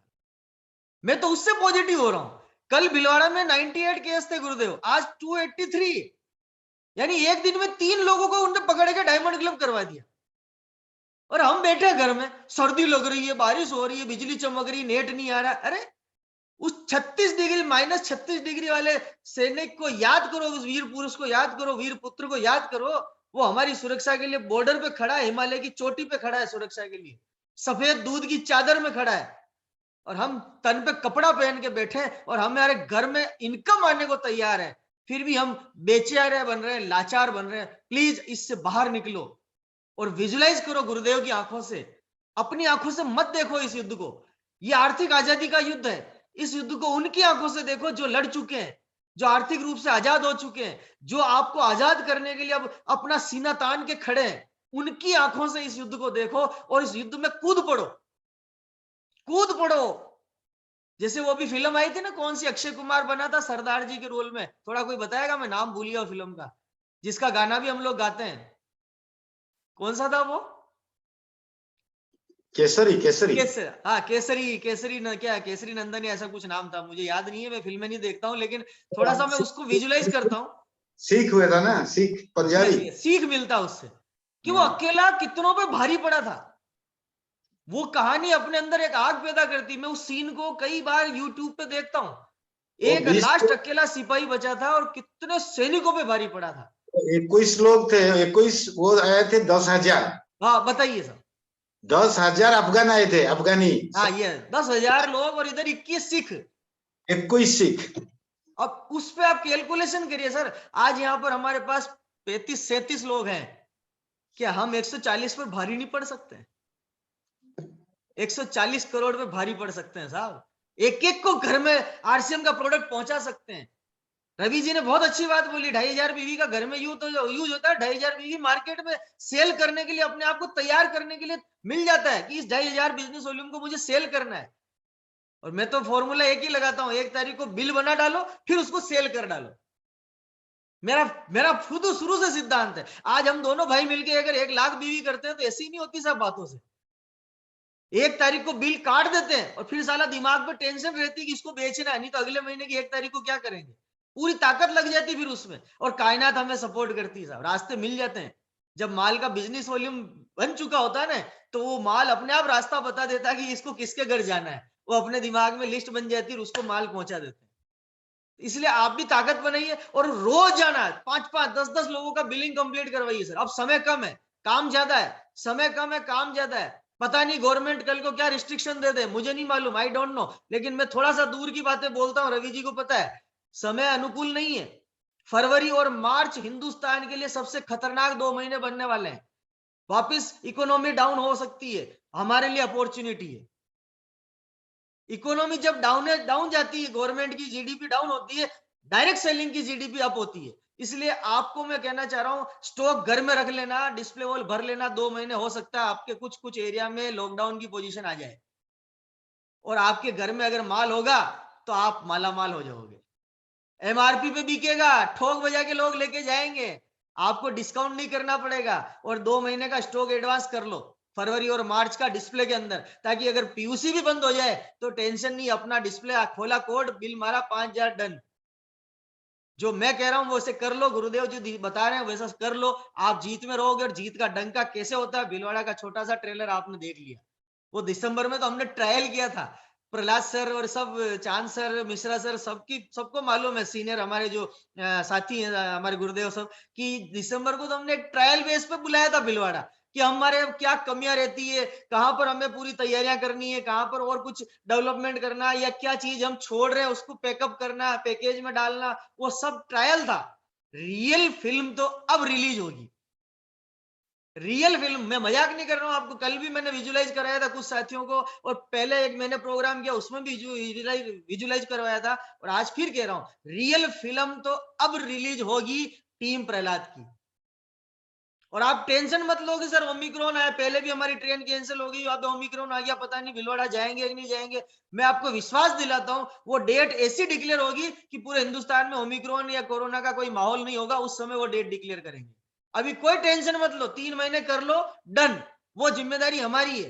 S1: मैं तो उससे पॉजिटिव हो रहा हूं। कल भीलवाड़ा में 98 केस थे गुरुदेव, आज 283, यानी एक दिन में 3 लोगों को उन्होंने पकड़ के डायमंड क्लब करवा दिया। और हम बैठे घर में, सर्दी लग रही है, बारिश हो रही है, बिजली चमक रही, नेट नहीं आ रहा। अरे उस 36 डिग्री -36 डिग्री वाले सैनिक को याद करो, उस वीर पुरुष को याद करो, वीर पुत्र को याद करो। वो हमारी सुरक्षा के लिए बॉर्डर पे खड़ा है, हिमालय की चोटी पे खड़ा है सुरक्षा के लिए, सफेद दूध की चादर में खड़ा है, और हम तन पे कपड़ा पहन के बैठे हैं और हमारे घर में इनकम आने को तैयार है, फिर भी हम बेचारे बन रहे हैं, लाचार बन रहे हैं। प्लीज इससे बाहर निकलो और विजुलाइज करो गुरुदेव की आंखों से, अपनी आंखों से मत देखो इस युद्ध को। ये आर्थिक आजादी का युद्ध है। इस युद्ध को उनकी आंखों से देखो जो लड़ चुके हैं, जो आर्थिक रूप से आजाद हो चुके हैं, जो आपको आजाद करने के लिए अब अपना सीना तान के खड़े हैं। उनकी आंखों से इस युद्ध को देखो और इस युद्ध में कूद पड़ो, कूद पड़ो। जैसे वो भी फिल्म आई थी ना, कौन सी, अक्षय कुमार बना था सरदार जी के रोल में, थोड़ा कोई बताएगा? मैं नाम भूल गया फिल्म का, जिसका गाना भी हम लोग गाते हैं, कौन सा था वो?
S6: केसरी केसरी
S1: हाँ केसरी, केसरी न, क्या केसरी नंदन या ऐसा कुछ नाम था, मुझे याद नहीं है, मैं फिल्में नहीं देखता हूँ, लेकिन थोड़ा सा मैं उसको विजुलाइज करता हूँ।
S6: सीख हुआ था ना, सीख पंजाबी,
S1: सीख मिलता उससे कि वो अकेला कितनों पे भारी पड़ा था। वो कहानी अपने अंदर एक आग पैदा करती। मैं उस सीन को कई बार यूट्यूब पे देखता हूँ। एक लास्ट अकेला सिपाही बचा था और कितने सैनिकों पे भारी पड़ा था।
S6: 21 लोग थे, 21 वो आए थे 10,000।
S1: हाँ बताइए सर।
S6: 10,000 अफगान आए थे, अफगानी।
S1: हाँ ये 10,000 लोग और इधर 21 सिख,
S6: 21 सिख।
S1: अब उस पे आप कैलकुलेशन करिए सर। आज यहाँ पर हमारे पास 35-37 लोग हैं, क्या हम 140 पर भारी नहीं पड़ सकते? 140 करोड़ पे भारी पड़ सकते हैं साहब। एक एक को घर में आरसीएम का प्रोडक्ट पहुंचा सकते हैं। रवि जी ने बहुत अच्छी बात बोली, 2,500 बीवी का घर में यूज होता है। 2,500 बीवी मार्केट में सेल करने के लिए, अपने आप को तैयार करने के लिए मिल जाता है कि इस 2,500 बिजनेस वॉल्यूम को मुझे सेल करना है। और मैं तो फॉर्मूला एक ही लगाता हूं, 1 तारीख को बिल बना डालो, फिर उसको सेल कर डालो। मेरा खुद शुरू से सिद्धांत है। आज हम दोनों भाई मिलके अगर 1 लाख बीवी करते हैं तो ऐसी नहीं होती सब बातों से। 1 तारीख को बिल काट देते हैं और फिर साला दिमाग में टेंशन रहती है कि इसको बेचना है, नहीं तो अगले महीने की 1 तारीख को क्या करेंगे। पूरी ताकत लग जाती फिर उसमें, और कायनात हमें सपोर्ट करती है साहब, रास्ते मिल जाते हैं। जब माल का बिजनेस वॉल्यूम बन चुका होता है ना, तो वो माल अपने आप रास्ता बता देता है कि इसको किसके घर जाना है, वो अपने दिमाग में लिस्ट बन जाती है और उसको माल पहुंचा देते हैं। इसलिए आप भी ताकत बनाइए और रोज जाना है, 5-5, 10-10 लोगों का बिलिंग कंप्लीट करवाइए सर। अब समय कम है, काम ज्यादा है, समय कम है, काम ज्यादा है। पता नहीं गवर्नमेंट कल को क्या रिस्ट्रिक्शन दे दे, मुझे नहीं मालूम, आई डोंट नो, लेकिन मैं थोड़ा सा दूर की बातें बोलता हूँ, रवि जी को पता है समय अनुकूल नहीं है। फरवरी और मार्च हिंदुस्तान के लिए सबसे खतरनाक 2 महीने बनने वाले हैं। वापस इकोनॉमी डाउन हो सकती है, हमारे लिए अपॉर्चुनिटी है। इकोनॉमी जब डाउन जाती है, गवर्नमेंट की जीडीपी डाउन होती है, डायरेक्ट सेलिंग की जीडीपी अप होती है। इसलिए आपको मैं कहना चाह रहा हूं, स्टॉक घर में रख लेना, डिस्प्ले वॉल भर लेना, 2 महीने हो सकता है आपके कुछ कुछ एरिया में लॉकडाउन की पोजीशन आ जाए, और आपके घर में अगर माल होगा तो आप माला माल हो जाओगे। एमआरपी पे बिकेगा, ठोक बजा के लोग लेके जाएंगे, आपको डिस्काउंट नहीं करना पड़ेगा, और 2 महीने का स्टॉक एडवांस कर लो फरवरी और मार्च का डिस्प्ले के अंदर, ताकि अगर पीयूसी भी बंद हो जाए तो टेंशन नहीं, अपना डिस्प्ले खोला, कोड बिल मारा, 5000 डन। जो मैं कह रहा हूं वैसे कर लो, गुरुदेव जी बता रहे हैं वैसा कर लो, आप जीत में रहोगे। और जीत का डंका कैसे होता है, भीलवाड़ा का छोटा सा ट्रेलर आपने देख लिया, वो दिसंबर में तो हमने ट्रायल किया था, प्रहलाद सर और सब, चांद सर, मिश्रा सर, सबको मालूम है, सीनियर हमारे जो साथी हैं हमारे गुरुदेव सब, कि दिसंबर को तो हमने ट्रायल बेस पे बुलाया था भीलवाड़ा, कि हमारे क्या कमियां रहती है, कहां पर हमें पूरी तैयारियां करनी है, कहां पर और कुछ डेवलपमेंट करना है, या क्या चीज हम छोड़ रहे हैं उसको पैकअप करना, पैकेज में डालना, वो सब ट्रायल था। रियल फिल्म तो अब रिलीज होगी, रियल फिल्म, मैं मजाक नहीं कर रहा हूं आपको। कल भी मैंने विजुलाइज कराया था कुछ साथियों को, और पहले एक मैंने प्रोग्राम किया उसमें भी विजुलाइज करवाया था, और आज फिर कह रहा हूं रियल फिल्म तो अब रिलीज होगी टीम प्रहलाद की। और आप टेंशन मत लोगे सर, ओमिक्रॉन आया, पहले भी हमारी ट्रेन कैंसिल हो गई, अब ओमिक्रॉन आ गया, पता नहीं भीलवाड़ा जाएंगे कि नहीं जाएंगे। मैं आपको विश्वास दिलाता हूं, वो डेट ऐसी डिक्लेयर होगी कि पूरे हिंदुस्तान में ओमिक्रॉन या कोरोना का कोई माहौल नहीं होगा, उस समय वो डेट डिक्लेयर करेंगे। अभी कोई टेंशन मत लो, 3 महीने कर लो, डन, वो जिम्मेदारी हमारी है।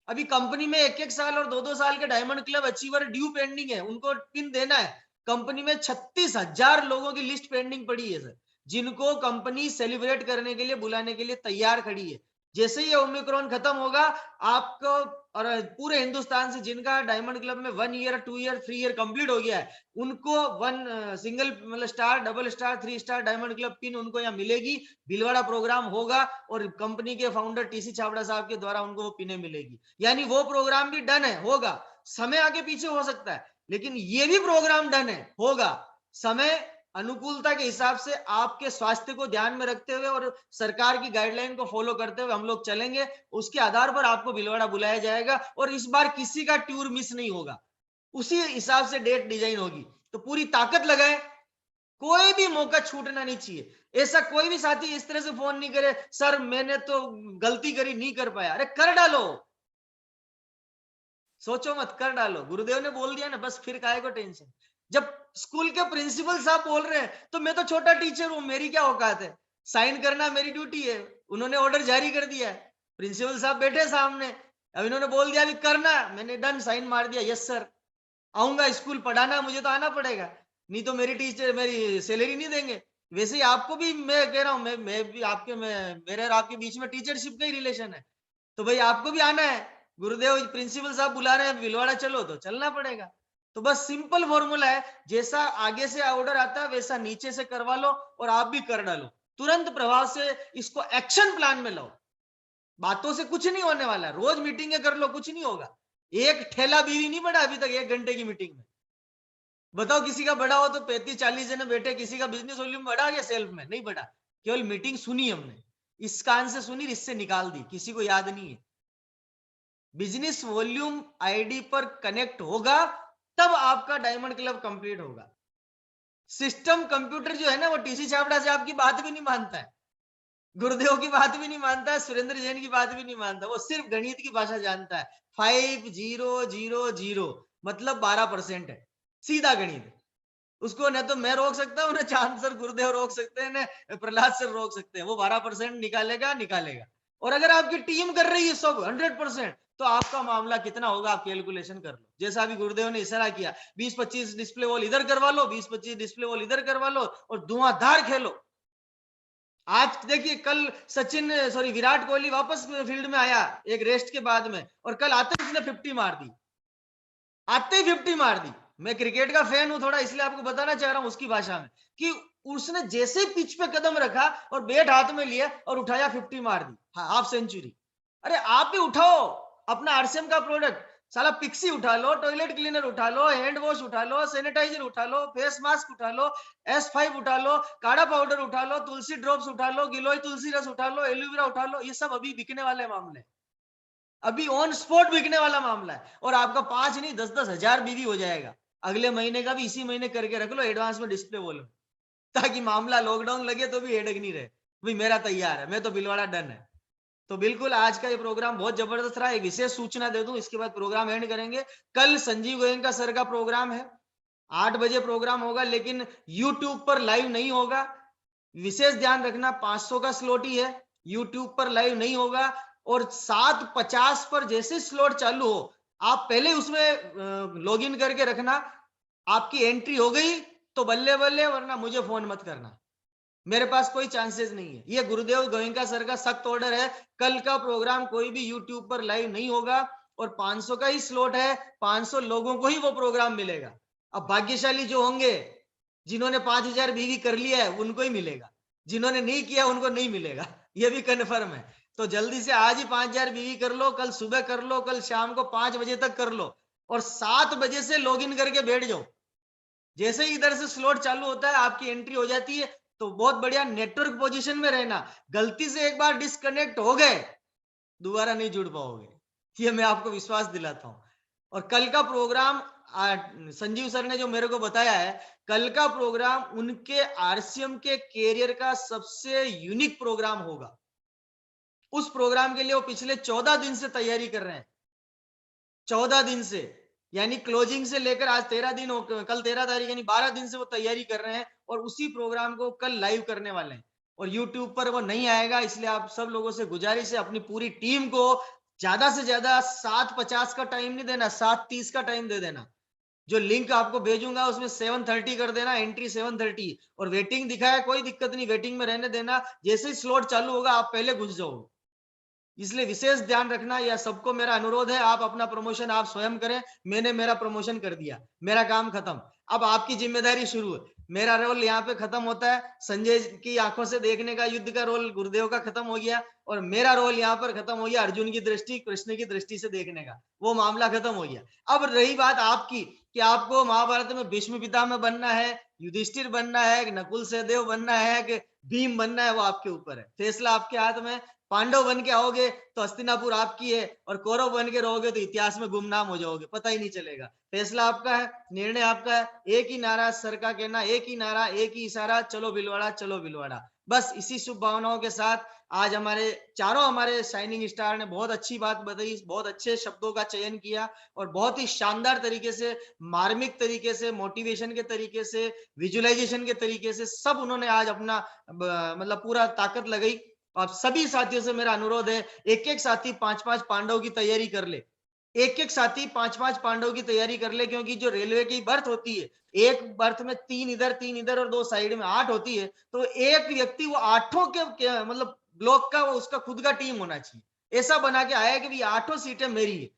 S1: अभी कंपनी में 1-1 साल और 2-2 साल के diamond club achiever due pending है, उनको पिन देना है। कंपनी में 36,000 लोगों की लिस्ट पेंडिंग पड़ी है सर, जिनको कंपनी सेलिब्रेट करने के लिए, बुलाने के लिए तैयार खड़ी है। जैसे ही ओमिक्रॉन खत्म होगा, आपको और पूरे हिंदुस्तान से जिनका डायमंड क्लब में 1 ईयर, 2 ईयर, 3 ईयर कंप्लीट हो गया है, उनको 1 सिंगल मतलब star, double star, 3 star diamond club pin उनको यहाँ मिलेगी। भीलवाड़ा प्रोग्राम होगा और कंपनी के फाउंडर टीसी छाबड़ा साहब के द्वारा उनको वो पिने मिलेगी, यानी वो प्रोग्राम भी डन है, होगा। समय आगे पीछे हो सकता है, लेकिन ये भी प्रोग्राम डन है, होगा। समय अनुकूलता के हिसाब से, आपके स्वास्थ्य को ध्यान में रखते हुए और सरकार की गाइडलाइन को फॉलो करते हुए हम लोग चलेंगे। उसके आधार पर आपको भीलवाड़ा बुलाया जाएगा, और इस बार किसी का टूर मिस नहीं होगा, उसी हिसाब से डेट डिजाइन होगी। तो पूरी ताकत लगाए, कोई भी मौका छूटना नहीं चाहिए। ऐसा कोई भी साथी इस तरह से फोन नहीं करे, सर मैंने तो गलती करी, नहीं कर पाया। अरे कर डालो, सोचो मत, कर डालो। गुरुदेव ने बोल दिया ना, बस फिर काहे को टेंशन। जब स्कूल के प्रिंसिपल साहब बोल रहे हैं तो मैं तो छोटा टीचर हूं, मेरी क्या औकात है, साइन करना मेरी ड्यूटी है। उन्होंने ऑर्डर जारी कर दिया है, प्रिंसिपल साहब बैठे सामने, अब इन्होंने बोल दिया अभी करना, मैंने डन साइन मार दिया, यस सर आऊंगा, स्कूल पढ़ाना मुझे तो आना पड़ेगा, नहीं तो मेरी टीचर मेरी सैलरी नहीं देंगे। वैसे ही आपको भी मैं कह रहा हूं, मैं भी आपके, मेरे और आपके बीच में टीचरशिप का ही रिलेशन है, तो भाई आपको भी आना है। गुरुदेव प्रिंसिपल साहब बुला रहे हैं भीलवाड़ा चलो, तो चलना पड़ेगा। तो बस सिंपल फॉर्मूला है, जैसा आगे से ऑर्डर आता है वैसा नीचे से करवा लो, और आप भी कर डालो, तुरंत प्रभाव से इसको एक्शन प्लान में लाओ। बातों से कुछ नहीं होने वाला, रोज मीटिंगें कर लो, कुछ नहीं होगा। एक ठेला बीवी नहीं बढ़ा अभी तक 1 घंटे की मीटिंग में, बताओ किसी का बढ़ा हो तो 35-40 जने बैठे, किसी का बिजनेस वॉल्यूम बढ़ा गया सेल्फ में, नहीं बढ़ा, केवल मीटिंग सुनी हमने, इस कान से सुनी, इससे निकाल दी, किसी को याद नहीं है। बिजनेस वॉल्यूम आईडी पर कनेक्ट होगा तब आपका डायमंड क्लब कंप्लीट होगा। सिस्टम कंप्यूटर जो है ना, वो टीसी छाबड़ा से आपकी बात भी नहीं मानता है, गुरुदेव की बात भी नहीं मानता है, सुरेंद्र जैन की बात भी नहीं मानता, वो सिर्फ गणित की भाषा जानता है। 5000 मतलब 12% है, सीधा गणित। उसको न तो मैं रोक सकता हूँ, न चांद सर गुरुदेव रोक सकते हैं, न प्रहलाद सर रोक सकते हैं, वो 12% निकालेगा। और अगर आपकी टीम कर रही है सब 100%, तो आपका मामला कितना होगा आप कैलकुलेशन कर लो। जैसा अभी गुरुदेव ने इशारा किया, 20-25 डिस्प्ले वॉल इधर करवा लो, 20-25 डिस्प्ले वॉल इधर करवा लो और धुआंधार खेलो। आज देखिए, कल विराट कोहली वापस फील्ड में आया एक रेस्ट के बाद में, और कल आते ही उसने 50 मार दी, आते ही 50 मार दी। मैं क्रिकेट का फैन हूं थोड़ा, इसलिए आपको बताना चाह रहा हूं उसकी भाषा में कि उसने जैसे पिच पे कदम रखा और बैट हाथ में लिया और उठाया, 50 मार दी, हाफ सेंचुरी। अरे आप भी उठाओ अपना आरसीएम का प्रोडक्ट, साला पिक्सी उठा लो, टॉयलेट क्लीनर उठा लो, हैंड वॉश उठा लो, सैनिटाइजर उठा लो, फेस मास्क उठा लो, S5 उठा लो, काढ़ा पाउडर उठा लो, तुलसी ड्रॉप्स उठा लो, गिलोय तुलसी रस उठा लो, एलोवेरा उठा लो। ये सब अभी बिकने वाले मामले, अभी ऑन स्पॉट बिकने वाला मामला है। और आपका 5 नहीं 10-10 हजार बीवी हो जाएगा। अगले महीने का भी इसी महीने करके रख लो एडवांस में डिस्प्ले वॉल, ताकि मामला लॉकडाउन लगे तो भी हेडेक नहीं रहे। भाई मेरा तैयार है, मैं तो भीलवाड़ा डन है। तो बिल्कुल आज का ये प्रोग्राम बहुत जबरदस्त रहा। एक विशेष सूचना दे दूं, इसके बाद प्रोग्राम एंड करेंगे। कल संजीव गोयनका सर का प्रोग्राम है, 8 बजे प्रोग्राम होगा, लेकिन यूट्यूब पर लाइव नहीं होगा। विशेष ध्यान रखना, 500 का स्लॉट ही है, यूट्यूब पर लाइव नहीं होगा। और 7:50 पर जैसे स्लॉट चालू हो, आप पहले उसमें लॉग इन करके रखना। आपकी एंट्री हो गई तो बल्ले बल्ले, वरना मुझे फोन मत करना, मेरे पास कोई चांसेस नहीं है। ये गुरुदेव गोयनका सर का सख्त ऑर्डर है, कल का प्रोग्राम कोई भी यूट्यूब पर लाइव नहीं होगा। और 500 का ही स्लॉट है, 500 लोगों को ही वो प्रोग्राम मिलेगा। अब भाग्यशाली जो होंगे, जिन्होंने 5000 बीवी कर लिया है उनको ही मिलेगा, जिन्होंने नहीं किया उनको नहीं मिलेगा, ये भी कन्फर्म है। तो जल्दी से आज ही 5000 बीवी कर लो, कल सुबह कर लो, कल शाम को 5 बजे तक कर लो, और 7 बजे से लॉग इन करके बैठ जाओ। जैसे ही इधर से स्लॉट चालू होता है, आपकी एंट्री हो जाती है। तो बहुत बढ़िया नेटवर्क पोजीशन में रहना, गलती से एक बार डिस्कनेक्ट हो गए दोबारा नहीं जुड़ पाओगे, ये मैं आपको विश्वास दिलाता हूं। और कल का प्रोग्राम संजीव सर ने जो मेरे को बताया है, कल का प्रोग्राम उनके आरसीएम के कैरियर का सबसे यूनिक प्रोग्राम होगा। उस प्रोग्राम के लिए वो पिछले 14 दिन से तैयारी कर रहे हैं, 14 दिन से, यानी क्लोजिंग से लेकर आज 13 दिन हो, कल 13 तारीख, यानी 12 दिन से वो तैयारी कर रहे हैं। और उसी प्रोग्राम को कल लाइव करने वाले हैं, और यूट्यूब पर वो नहीं आएगा। इसलिए आप सब लोगों से गुजारिश है, अपनी पूरी टीम को ज्यादा से ज्यादा 7:50 का टाइम नहीं देना, 7:30 का टाइम दे देना। जो लिंक आपको भेजूंगा उसमें 7:30 कर देना, एंट्री 7:30। और वेटिंग दिखाया, कोई दिक्कत नहीं, वेटिंग में रहने देना। जैसे ही स्लॉट चालू होगा आप पहले घुस जाओगे, इसलिए विशेष ध्यान रखना। यह सबको मेरा अनुरोध है, आप अपना प्रमोशन आप स्वयं करें। मैंने मेरा प्रमोशन कर दिया, मेरा काम खत्म, अब आपकी जिम्मेदारी शुरू है। मेरा रोल यहाँ पे खत्म होता है, संजय की आंखों से देखने का युद्ध का रोल गुरुदेव का खत्म हो गया, और मेरा रोल यहाँ पर खत्म हो गया, अर्जुन की दृष्टि कृष्ण की दृष्टि से देखने का, वो मामला खत्म हो गया। अब रही बात आपकी कि आपको महाभारत में भीष्म पितामह बनना है, युधिष्ठिर बनना है, नकुल सहदेव बनना है, कि भीम बनना है, वो आपके ऊपर है, फैसला आपके हाथ में। पांडव बन के आओगे तो हस्तिनापुर आपकी है, और कौरव बन के रहोगे तो इतिहास में गुमनाम हो जाओगे, पता ही नहीं चलेगा। फैसला आपका है, निर्णय आपका है। एक ही नारा सर का कहना, एक ही नारा, एक ही इशारा, चलो भीलवाड़ा, चलो भीलवाड़ा। बस इसी शुभ भावनाओं के साथ आज हमारे शाइनिंग स्टार ने बहुत अच्छी बात बताई, बहुत अच्छे शब्दों का चयन किया, और बहुत ही शानदार तरीके से, मार्मिक तरीके से, मोटिवेशन के तरीके से, विजुअलाइजेशन के तरीके से सब उन्होंने आज अपना मतलब पूरा ताकत लगाई। आप सभी साथियों से मेरा अनुरोध है, एक एक साथी 5-5 पांडव की तैयारी कर ले, एक एक साथी 5-5 पांडव की तैयारी कर ले। क्योंकि जो रेलवे की बर्थ होती है, एक बर्थ में 3 इधर और 2 साइड में 8 होती है, तो एक व्यक्ति वो 8 के मतलब ब्लॉक का, वो उसका खुद का टीम होना चाहिए। ऐसा बना के आया कि 8 सीटें मेरी है,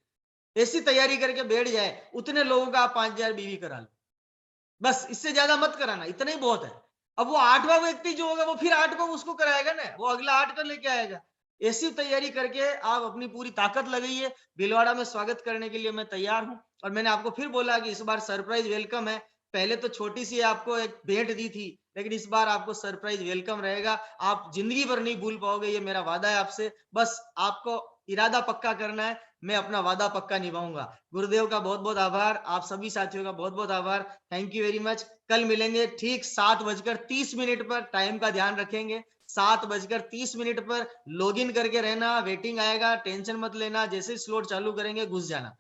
S1: ऐसी तैयारी करके बैठ जाए। उतने लोगों का आप 5000 बीवी करा लो, बस इससे ज्यादा मत कराना, इतना ही बहुत है। अब वो 8वां व्यक्ति जो होगा वो फिर 8 को उसको कराएगा ना, वो अगला 8 को लेके आएगा। ऐसी तैयारी करके आप अपनी पूरी ताकत लगाइए। भीलवाड़ा में स्वागत करने के लिए मैं तैयार हूं। और मैंने आपको फिर बोला कि इस बार सरप्राइज वेलकम है। पहले तो छोटी सी आपको एक भेंट दी थी, लेकिन इस बार आपको सरप्राइज वेलकम रहेगा। आप जिंदगी भर नहीं भूल पाओगे, ये मेरा वादा है आपसे। बस आपको इरादा पक्का करना है, मैं अपना वादा पक्का निभाऊंगा। गुरुदेव का बहुत बहुत आभार, आप सभी साथियों का बहुत बहुत आभार। Thank you very much. कल मिलेंगे ठीक 7:30 पर, टाइम का ध्यान रखेंगे। 7:30 पर लॉग इन करके रहना, वेटिंग आएगा, टेंशन मत लेना। जैसे स्लॉट चालू करेंगे घुस जाना,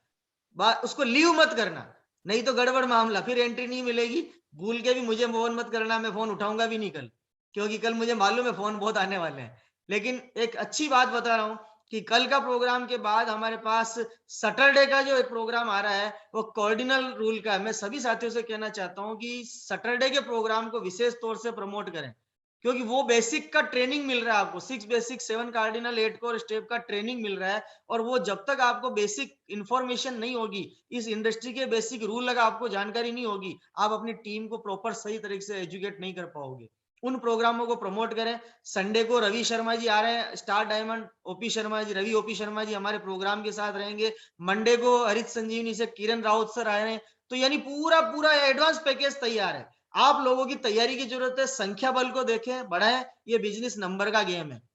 S1: बात उसको लीव मत करना, नहीं तो गड़बड़ मामला, फिर एंट्री नहीं मिलेगी। भूल के भी मुझे फोन मत करना, मैं फोन उठाऊंगा भी नहीं कल, क्योंकि कल मुझे मालूम है फोन बहुत आने वाले हैं। लेकिन एक अच्छी बात बता रहा हूं, कि कल का प्रोग्राम के बाद हमारे पास सैटरडे का जो एक प्रोग्राम आ रहा है वो कार्डिनल रूल का है। मैं सभी साथियों से कहना चाहता हूं कि सैटरडे के प्रोग्राम को विशेष तौर से प्रमोट करें, क्योंकि वो बेसिक का ट्रेनिंग मिल रहा है आपको, 6 बेसिक 7 कार्डिनल 8 कोर स्टेप का ट्रेनिंग मिल रहा है। और वो जब तक आपको बेसिक इंफॉर्मेशन नहीं होगी, इस इंडस्ट्री के बेसिक रूल लगा आपको जानकारी नहीं होगी, आप अपनी टीम को प्रॉपर सही तरीके से एजुकेट नहीं कर पाओगे। उन प्रोग्रामों को प्रमोट करें। संडे को रवि शर्मा जी आ रहे हैं, star diamond OP Sharma ji, Ravi OP Sharma ji हमारे प्रोग्राम के साथ रहेंगे। मंडे को हरित संजीवनी से किरण राउत सर आ रहे हैं। तो यानी पूरा पूरा एडवांस पैकेज तैयार है। आप लोगों की तैयारी की जरूरत है। संख्या बल को देखें, बढ़ाएं। ये बिजनेस नंबर का गेम है,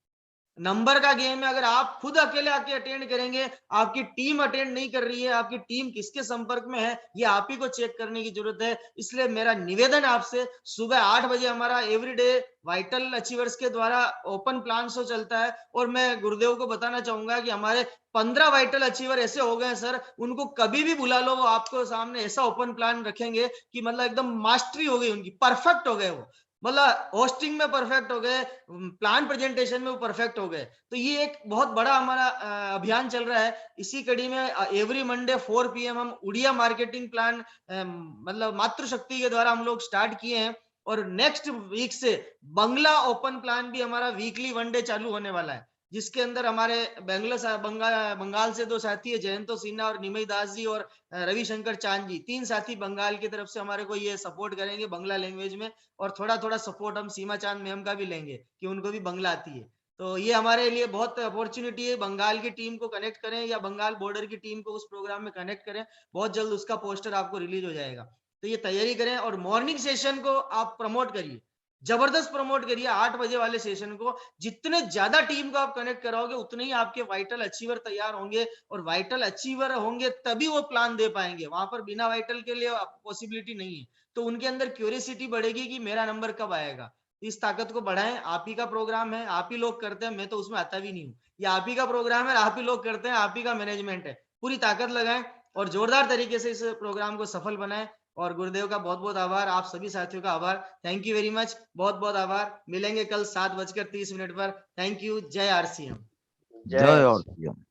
S1: नंबर का गेम है। अगर आप खुद अकेले आके अटेंड करेंगे, आपकी टीम अटेंड नहीं कर रही है, आपकी टीम किसके संपर्क में है, ये आप ही को चेक करने की जरूरत है। इसलिए मेरा निवेदन आपसे, सुबह 8 बजे हमारा एवरीडे वाइटल अचीवर्स के द्वारा ओपन प्लान शो चलता है। और मैं गुरुदेव को बताना चाहूंगा कि हमारे 15 वाइटल अचीवर ऐसे हो गए सर, उनको कभी भी बुला लो, वो आपको सामने ऐसा ओपन प्लान रखेंगे कि मतलब एकदम मास्टरी हो गई उनकी, परफेक्ट हो गए वो, मतलब होस्टिंग में परफेक्ट हो गए, प्लान प्रेजेंटेशन में वो परफेक्ट हो गए। तो ये एक बहुत बड़ा हमारा अभियान चल रहा है। इसी कड़ी में एवरी मंडे 4 PM हम उड़िया मार्केटिंग प्लान मतलब मातृशक्ति के द्वारा हम लोग स्टार्ट किए हैं। और नेक्स्ट वीक से बंगला ओपन प्लान भी हमारा वीकली 1 डे चालू होने वाला है, जिसके अंदर हमारे बंगाल से 2 साथी है, जयंतो सिन्हा और निमय दास जी, और रविशंकर चांद जी, 3 साथी बंगाल की तरफ से हमारे को ये सपोर्ट करेंगे बंगला लैंग्वेज में। और थोड़ा थोड़ा सपोर्ट हम सीमा चांद मैम का भी लेंगे कि उनको भी बंगला आती है। तो ये हमारे लिए बहुत अपॉर्चुनिटी है। बंगाल की टीम को कनेक्ट करें या बंगाल बॉर्डर की टीम को उस प्रोग्राम में कनेक्ट करें, बहुत जल्द उसका पोस्टर आपको रिलीज हो जाएगा। तो ये तैयारी करें और मॉर्निंग सेशन को आप प्रमोट करिए, जबरदस्त प्रमोट करिए 8 बजे वाले सेशन को। जितने ज्यादा टीम को आप कनेक्ट कराओगे, उतने ही आपके वाइटल अचीवर तैयार होंगे, और वाइटल अचीवर होंगे तभी वो प्लान दे पाएंगे। वहां पर बिना वाइटल के लिए पॉसिबिलिटी नहीं है। तो उनके अंदर क्यूरियोसिटी बढ़ेगी कि मेरा नंबर कब आएगा। इस ताकत को बढ़ाएं। आप ही का प्रोग्राम है, आप ही लोग करते हैं, मैं तो उसमें आता भी नहीं हूँ। ये आप ही का प्रोग्राम है, आप ही लोग करते हैं, आप ही का मैनेजमेंट है। पूरी ताकत लगाएं और जोरदार तरीके से इस प्रोग्राम को सफल बनाएं। और गुरुदेव का बहुत बहुत आभार, आप सभी साथियों का आभार। थैंक यू वेरी मच, बहुत बहुत आभार। मिलेंगे कल 7:30 पर। Thank you. जय RCM।
S2: जय RCM।